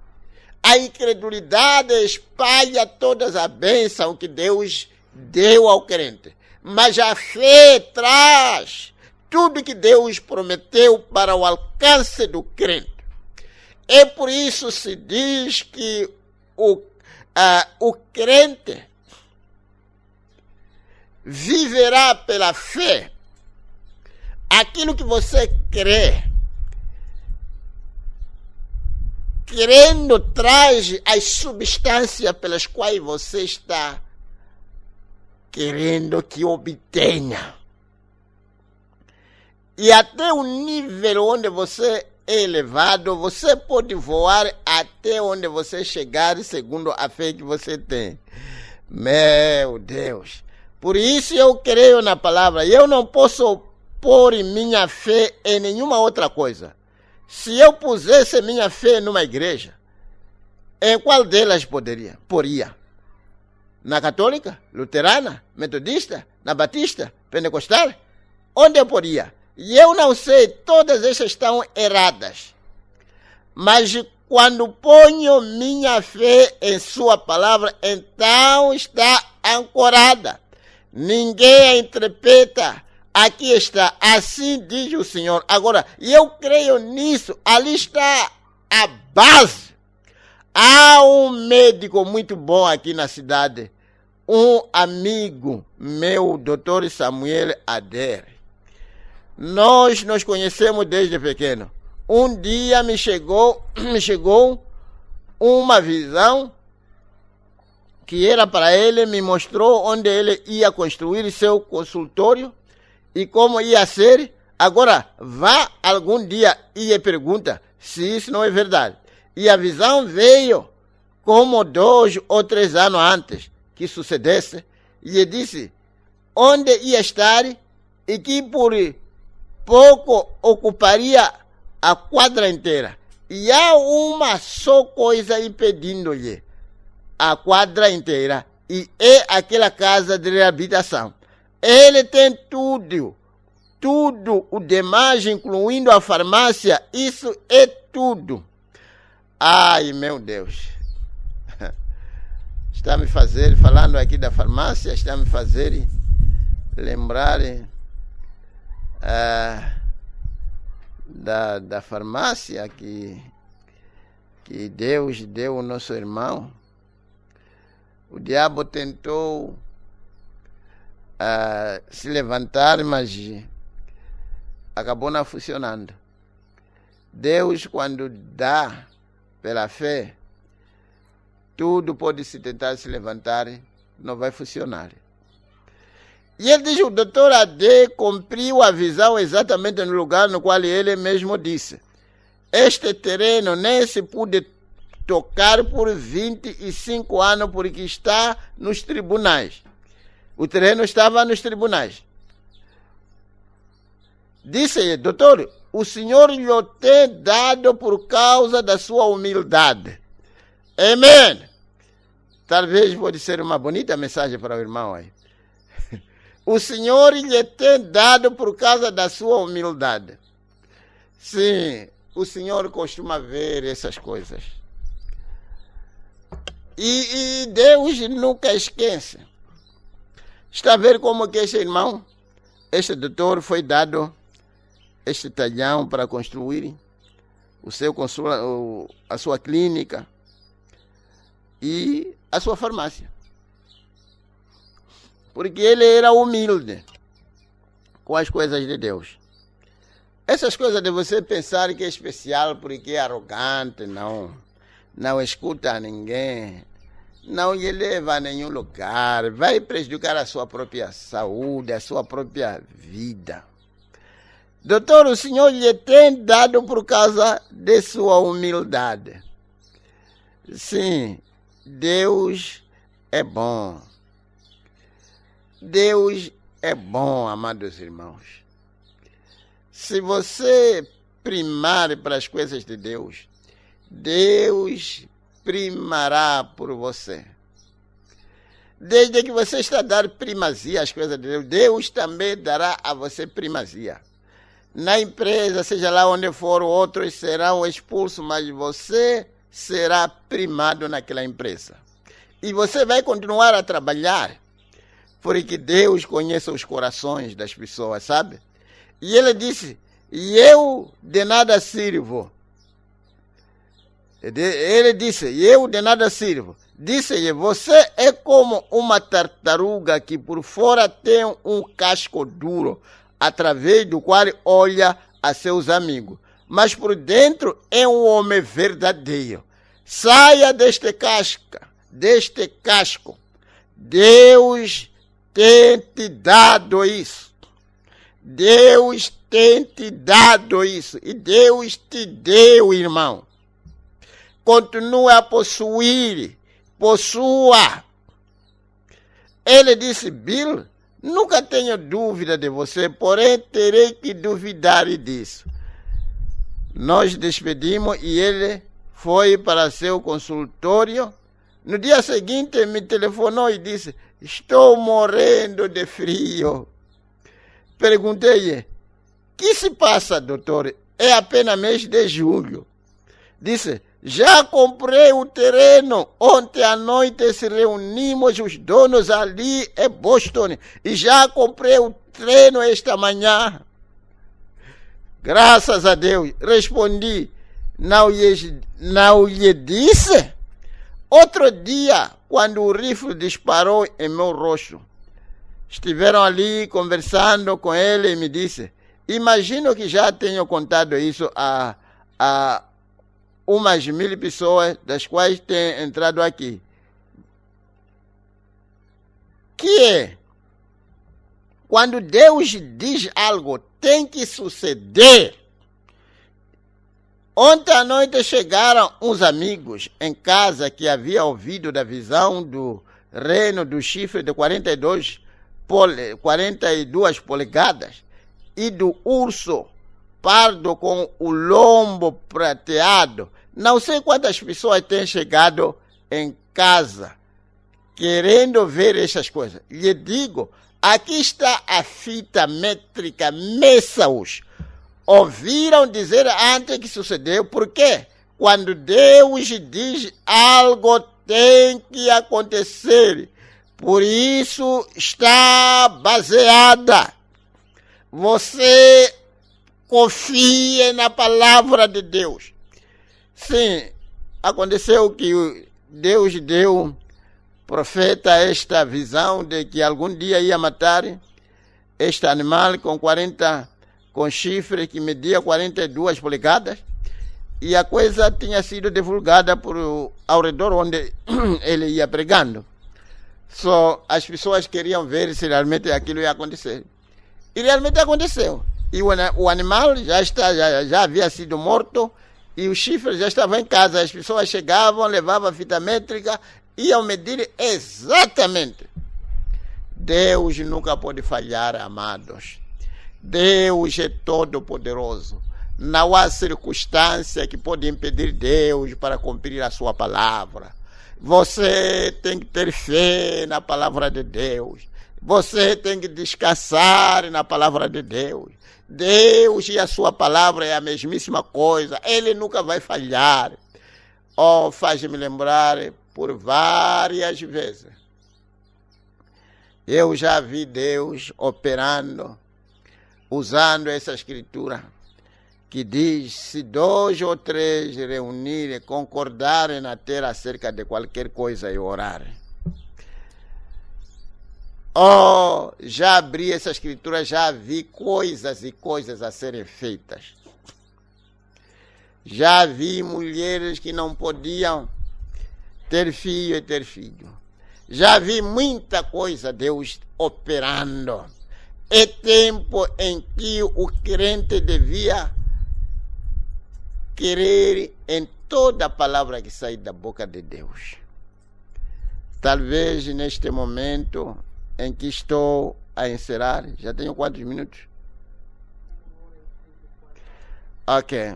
A incredulidade espalha todas as bênçãos que Deus deu ao crente. Mas a fé traz tudo que Deus prometeu para o alcance do crente. É por isso se diz que o crente viverá pela fé. Aquilo que você crê, crendo, traz as substâncias pelas quais você está querendo que obtenha. E até o nível onde você é elevado, você pode voar até onde você chegar, segundo a fé que você tem. Meu Deus! Por isso eu creio na palavra. Eu não posso pôr minha fé em nenhuma outra coisa. Se eu pusesse minha fé numa igreja, em qual delas poria? Na católica, luterana, metodista, na batista, pentecostal? Onde eu poria? E eu não sei, todas essas estão erradas. Mas quando ponho minha fé em sua palavra, então está ancorada. Ninguém a interpreta. Aqui está, assim diz o Senhor. Agora, eu creio nisso, ali está a base. Há um médico muito bom aqui na cidade, um amigo meu, Dr. Samuel Adair. Nós nos conhecemos desde pequeno. Um dia me chegou uma visão que era para ele, me mostrou onde ele ia construir seu consultório e como ia ser. Agora, vá algum dia e pergunta se isso não é verdade. E a visão veio como 2 ou 3 anos antes que sucedesse. E ele disse onde ia estar e que por pouco ocuparia a quadra inteira. E há uma só coisa impedindo-lhe a quadra inteira, e é aquela casa de reabilitação. Ele tem tudo o demais, incluindo a farmácia, isso é tudo. Ai, meu Deus. Está me fazer, falando aqui da farmácia, está me fazer lembrar da farmácia que Deus deu ao nosso irmão. O diabo tentou se levantar, mas acabou não funcionando. Deus, quando dá pela fé, tudo pode se tentar se levantar, não vai funcionar. E ele diz, o doutor AD cumpriu a visão exatamente no lugar no qual ele mesmo disse. Este terreno nem se pôde tocar por 25 anos, porque está nos tribunais. O terreno estava nos tribunais. Disse, doutor, o senhor lhe tem dado por causa da sua humildade. Amém. Talvez pode ser uma bonita mensagem para o irmão aí. O senhor lhe tem dado por causa da sua humildade. Sim, o senhor costuma ver essas coisas. E Deus nunca esquece. Está a ver como que este irmão, este doutor, foi dado este talhão para construir a sua clínica e a sua farmácia. Porque ele era humilde com as coisas de Deus. Essas coisas de você pensar que é especial porque é arrogante, não escuta ninguém. não lhe leva a nenhum lugar, vai prejudicar a sua própria saúde, a sua própria vida. Doutor, o Senhor lhe tem dado por causa de sua humildade. Sim, Deus é bom. Deus é bom, amados irmãos. Se você primar para as coisas de Deus, Deus primará por você. Desde que você está a dar primazia às coisas de Deus, Deus também dará a você primazia. Na empresa, seja lá onde for, outros serão expulsos, mas você será primado naquela empresa. E você vai continuar a trabalhar, porque Deus conhece os corações das pessoas, sabe? E ele disse, e eu de nada sirvo. Ele disse, e eu de nada sirvo. Disse-lhe, você é como uma tartaruga que por fora tem um casco duro, através do qual olha a seus amigos. Mas por dentro é um homem verdadeiro. Saia deste casco. Deus tem te dado isso. Deus tem te dado isso. E Deus te deu, irmão. Continue a possuir. Possua. Ele disse, Bill, nunca tenho dúvida de você, porém terei que duvidar disso. Nós despedimos e ele foi para seu consultório. No dia seguinte me telefonou e disse, estou morrendo de frio. Perguntei-lhe, que se passa, doutor? É apenas mês de julho. Disse, já comprei o terreno. Ontem à noite se reunimos os donos ali em Boston e já comprei o terreno esta manhã. Graças a Deus. Respondi, não lhe disse? Outro dia, quando o rifle disparou em meu rosto, estiveram ali conversando com ele e me disse, imagino que já tenho contado isso a umas 1000 pessoas, das quais têm entrado aqui. Que é, quando Deus diz algo, tem que suceder. Ontem à noite chegaram uns amigos em casa que haviam ouvido da visão do reino do chifre de 42 polegadas e do urso pardo com o lombo prateado. Não sei quantas pessoas têm chegado em casa querendo ver essas coisas. Lhe digo, aqui está a fita métrica, meça-os. Ouviram dizer antes que sucedeu, porque quando Deus diz algo tem que acontecer. Por isso está baseada. Você confie na palavra de Deus. Sim, aconteceu que Deus deu profeta esta visão de que algum dia ia matar este animal com chifre que media 42 polegadas, e a coisa tinha sido divulgada ao redor onde ele ia pregando. Só as pessoas queriam ver se realmente aquilo ia acontecer. E realmente aconteceu. E o animal já havia sido morto e o chifre já estava em casa. As pessoas chegavam, levavam a fita métrica, iam medir exatamente. Deus nunca pode falhar, amados. Deus é todo poderoso. Não há circunstância que pode impedir Deus para cumprir a sua palavra. Você tem que ter fé na palavra de Deus. Você tem que descansar na palavra de Deus. Deus e a sua palavra é a mesmíssima coisa. Ele nunca vai falhar. Oh, faz-me lembrar por várias vezes. Eu já vi Deus operando, usando essa escritura, que diz, se 2 ou 3 reunirem, concordarem na terra acerca de qualquer coisa e orarem. Oh, já abri essa escritura, já vi coisas e coisas a serem feitas. Já vi mulheres que não podiam ter filho e ter filho. Já vi muita coisa Deus operando. É tempo em que o crente devia querer em toda a palavra que sai da boca de Deus. Talvez neste momento em que estou a encerrar, já tenho quantos minutos? Ok.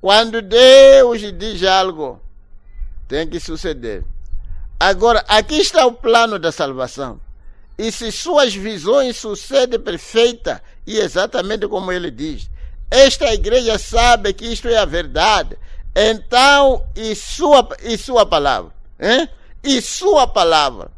Quando Deus diz algo, tem que suceder. Agora, aqui está o plano da salvação. E se suas visões sucedem perfeita e exatamente como ele diz, esta igreja sabe que isto é a verdade. Então, e sua palavra? Hein? E sua palavra?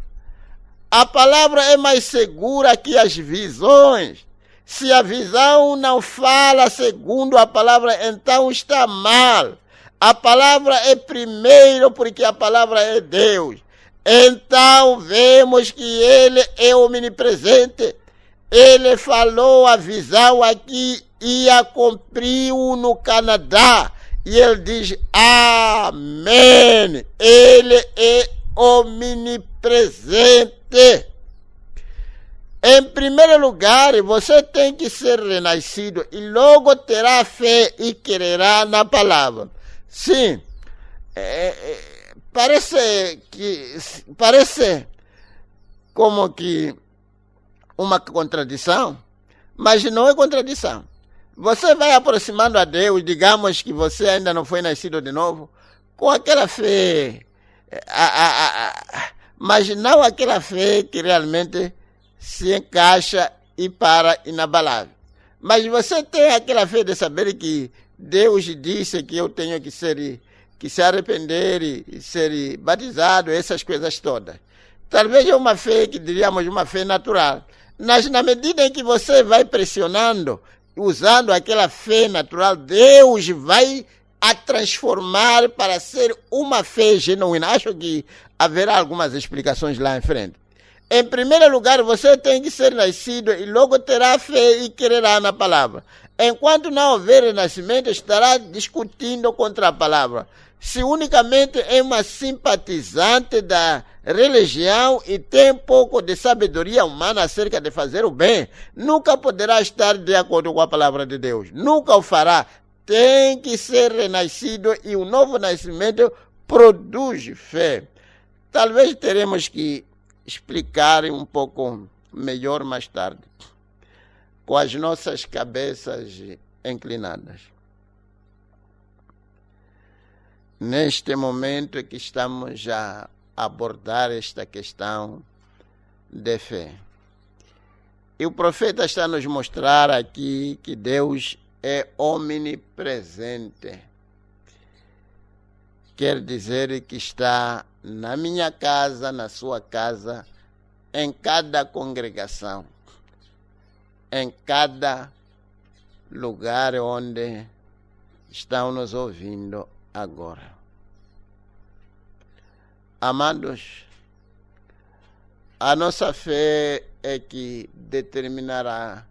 A palavra é mais segura que as visões. Se a visão não fala segundo a palavra, então está mal. A palavra é primeiro porque a palavra é Deus. Então vemos que ele é omnipresente. Ele falou a visão aqui e a cumpriu no Canadá. E ele diz, amém. Ele é omnipresente. Em primeiro lugar, você tem que ser renascido e logo terá fé e quererá na palavra. Sim, parece como que uma contradição, mas não é contradição. Você vai aproximando a Deus, digamos que você ainda não foi nascido de novo, com aquela fé, mas não aquela fé que realmente se encaixa e para inabalável. Mas você tem aquela fé de saber que Deus disse que eu tenho que se arrepender e ser batizado, essas coisas todas. Talvez é uma fé que diríamos uma fé natural. Mas na medida em que você vai pressionando, usando aquela fé natural, Deus vai a transformar para ser uma fé genuína. Acho que haverá algumas explicações lá em frente. Em primeiro lugar, você tem que ser nascido e logo terá fé e quererá na palavra. Enquanto não houver renascimento, estará discutindo contra a palavra. Se unicamente é uma simpatizante da religião e tem pouco de sabedoria humana acerca de fazer o bem, nunca poderá estar de acordo com a palavra de Deus. Nunca o fará. Tem que ser renascido e o novo nascimento produz fé. Talvez teremos que explicar um pouco melhor mais tarde, com as nossas cabeças inclinadas. Neste momento é que estamos a abordar esta questão de fé. E o profeta está a nos mostrar aqui que Deus é omnipresente. Quer dizer que está na minha casa, na sua casa, em cada congregação, em cada lugar onde estão nos ouvindo agora. Amados, a nossa fé é que determinará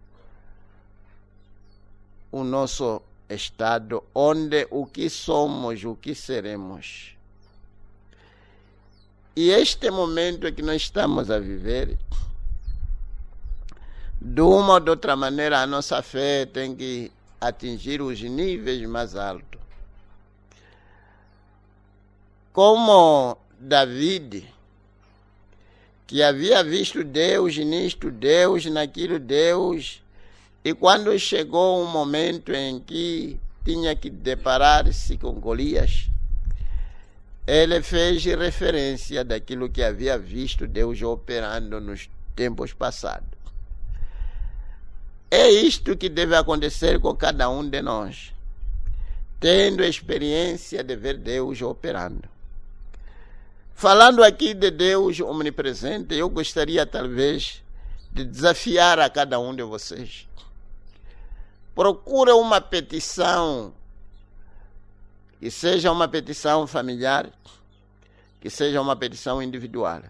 o nosso estado, onde o que somos, o que seremos. E este momento que nós estamos a viver, de uma ou de outra maneira, a nossa fé tem que atingir os níveis mais altos. Como David, que havia visto Deus nisto, Deus naquilo, Deus, e quando chegou um momento em que tinha que deparar-se com Golias, ele fez referência daquilo que havia visto Deus operando nos tempos passados. É isto que deve acontecer com cada um de nós, tendo a experiência de ver Deus operando. Falando aqui de Deus omnipresente, eu gostaria talvez de desafiar a cada um de vocês. Procure uma petição, que seja uma petição familiar, que seja uma petição individual.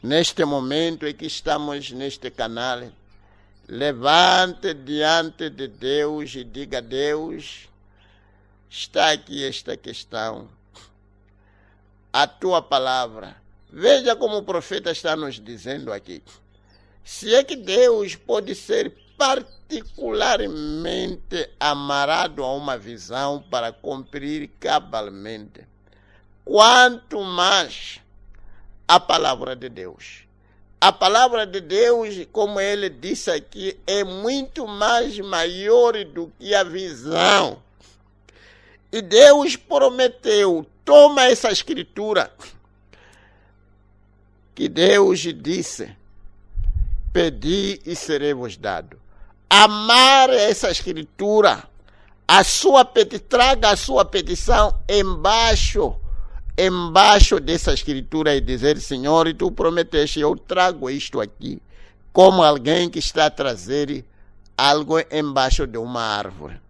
Neste momento em que estamos neste canal, levante diante de Deus e diga: Deus, está aqui esta questão. a tua palavra. Veja como o profeta está nos dizendo aqui. Se é que Deus pode ser particularmente amarrado a uma visão para cumprir cabalmente, quanto mais a palavra de Deus. A palavra de Deus, como ele disse aqui, é muito mais maior do que a visão. E Deus prometeu, toma essa escritura, que Deus disse, pedi e serei-vos dado. Amar essa escritura, traga a sua petição embaixo dessa escritura e dizer, Senhor, tu prometeste, eu trago isto aqui, como alguém que está a trazer algo embaixo de uma árvore.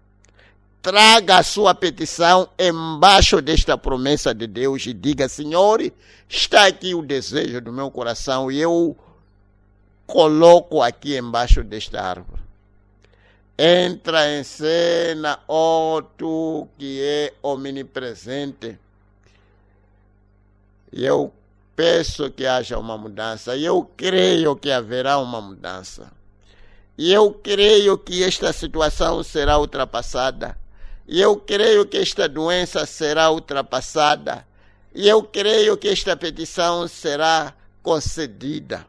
Traga a sua petição embaixo desta promessa de Deus e diga, Senhor, está aqui o desejo do meu coração e eu coloco aqui embaixo desta árvore. Entra em cena, ó tu que é omnipresente. E eu peço que haja uma mudança. E eu creio que haverá uma mudança. E eu creio que esta situação será ultrapassada. E eu creio que esta doença será ultrapassada. E eu creio que esta petição será concedida.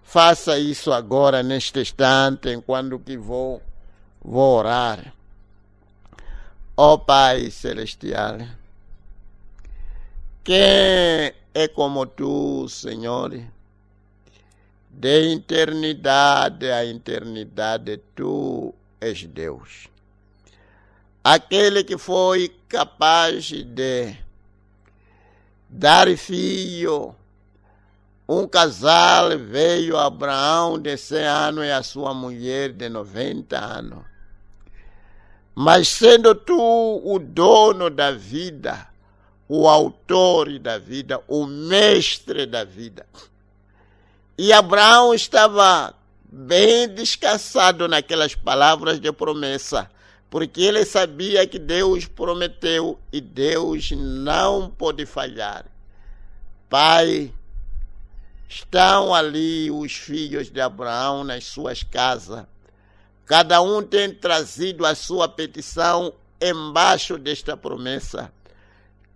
Faça isso agora, neste instante, enquanto que vou orar. Ó Pai Celestial, quem é como tu, Senhor? De eternidade a eternidade, tu és Deus. Aquele que foi capaz de dar filho. Um casal veio a Abraão de 100 anos e a sua mulher de 90 anos. Mas sendo tu o dono da vida, o autor da vida, o mestre da vida. E Abraão estava bem descansado naquelas palavras de promessa, porque ele sabia que Deus prometeu e Deus não pode falhar. Pai, estão ali os filhos de Abraão nas suas casas. Cada um tem trazido a sua petição embaixo desta promessa.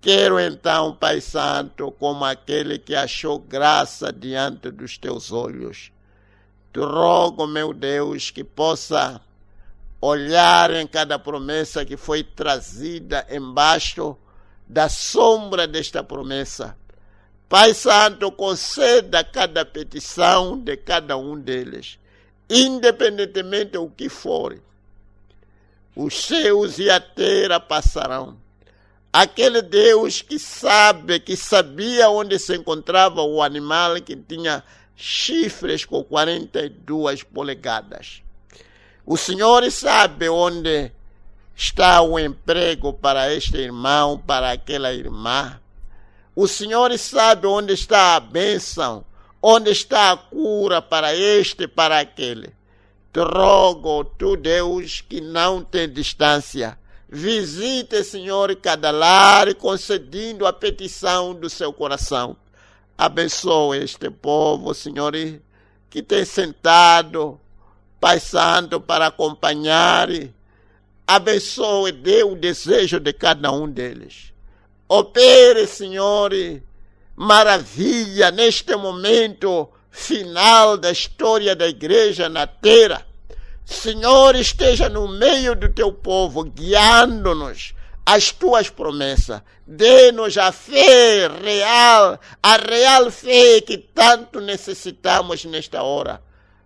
Quero então, Pai Santo, como aquele que achou graça diante dos teus olhos, te rogo, meu Deus, que possa olhar em cada promessa que foi trazida embaixo da sombra desta promessa. Pai Santo, conceda cada petição de cada um deles, independentemente do que for. Os céus e a terra passarão. Aquele Deus que sabia onde se encontrava o animal que tinha chifres com 42 polegadas. O Senhor sabe onde está o emprego para este irmão, para aquela irmã. O Senhor sabe onde está a bênção, onde está a cura para este e para aquele. Te rogo, tu Deus, que não tem distância, visite, Senhor, cada lar, concedendo a petição do seu coração. Abençoe este povo, Senhor, que tem sentado, Pai Santo, para acompanhar. Abençoe, dê o desejo de cada um deles. Opere, Senhor, maravilha neste momento final da história da igreja na terra. Senhor, esteja no meio do teu povo, guiando-nos às tuas promessas. Dê-nos a fé real, a real fé que tanto necessitamos nesta hora.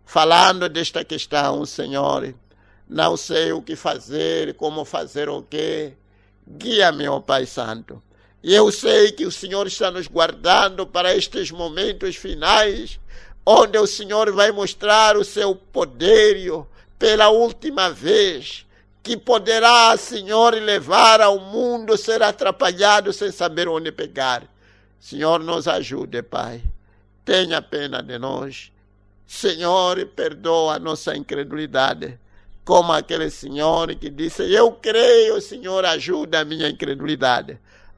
Falando desta questão, Senhor, não sei o que fazer, como fazer o quê. Guia-me, ó Pai Santo. E eu sei que o Senhor está nos guardando para estes momentos finais, onde o Senhor vai mostrar o seu poder pela última vez, que poderá, Senhor, levar ao mundo ser atrapalhado sem saber onde pegar. Senhor, nos ajude, Pai. Tenha pena de nós. Senhor, perdoa a nossa incredulidade. Como aquele senhor que disse, eu creio, Senhor, ajuda a minha incredulidade.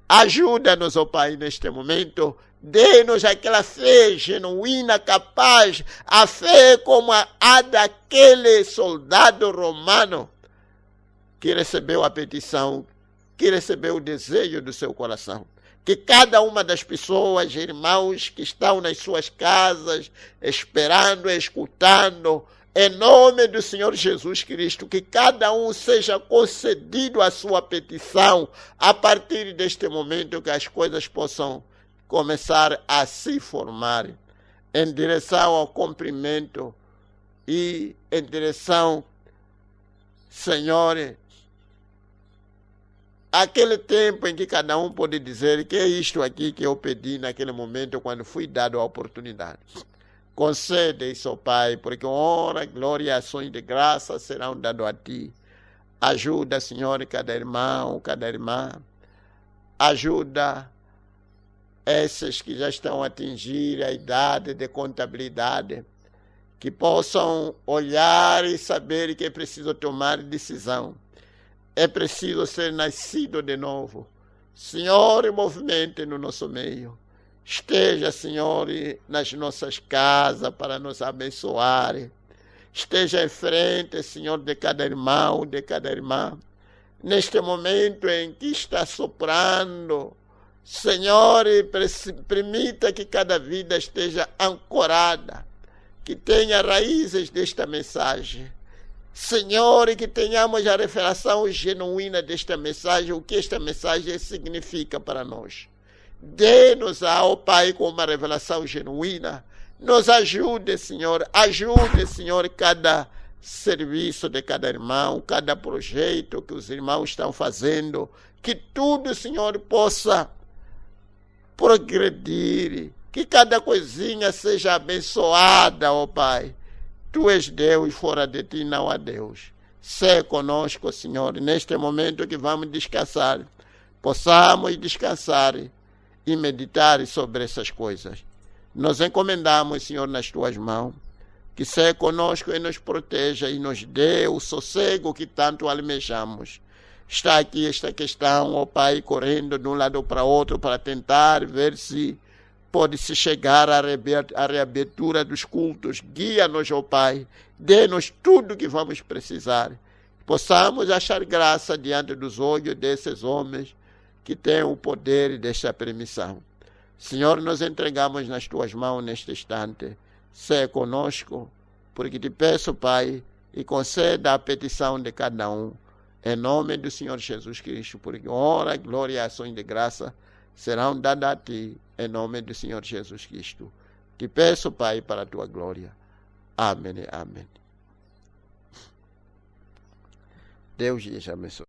Ajuda-nos, ó Pai, neste momento. Dê-nos aquela fé genuína, capaz, a fé como a daquele soldado romano que recebeu a petição, que recebeu o desejo do seu coração. Que cada uma das pessoas, irmãos, que estão nas suas casas, esperando, escutando, em nome do Senhor Jesus Cristo, que cada um seja concedido a sua petição, a partir deste momento que as coisas possam começar a se formar em direção ao cumprimento e em direção, Senhor, aquele tempo em que cada um pode dizer que é isto aqui que eu pedi naquele momento quando fui dado a oportunidade. Concede isso, ó Pai, porque honra, glória e ações de graça serão dados a Ti. Ajuda, Senhor, cada irmão, cada irmã. Ajuda esses que já estão a atingir a idade de contabilidade, que possam olhar e saber que é preciso tomar decisão. É preciso ser nascido de novo. Senhor, movimente no nosso meio. Esteja, Senhor, nas nossas casas para nos abençoar. Esteja em frente, Senhor, de cada irmão, de cada irmã. Neste momento em que está soprando, Senhor, permita que cada vida esteja ancorada, que tenha raízes desta mensagem. Senhor, e que tenhamos a revelação genuína desta mensagem, o que esta mensagem significa para nós. Dê-nos, ó Pai, com uma revelação genuína. Nos ajude, Senhor. Ajude, Senhor, cada serviço de cada irmão, cada projeto que os irmãos estão fazendo. Que tudo, Senhor, possa progredir. Que cada coisinha seja abençoada, ó Pai. Tu és Deus, fora de Ti não há Deus. Sê conosco, Senhor, neste momento que vamos descansar. Possamos descansar e meditar sobre essas coisas. Nos encomendamos, Senhor, nas Tuas mãos. Que seja conosco e nos proteja e nos dê o sossego que tanto almejamos. Está aqui esta questão, ó Pai, correndo de um lado para outro para tentar ver se pode-se chegar à reabertura dos cultos. Guia-nos, ó Pai. Dê-nos tudo que vamos precisar. Possamos achar graça diante dos olhos desses homens que têm o poder desta permissão. Senhor, nos entregamos nas Tuas mãos neste instante. Sê conosco, porque Te peço, Pai, e conceda a petição de cada um. Em nome do Senhor Jesus Cristo, porque honra, glória e ações de graça serão dadas a Ti, em nome do Senhor Jesus Cristo. Te peço, Pai, para a Tua glória. Amém e amém. Deus lhes abençoe.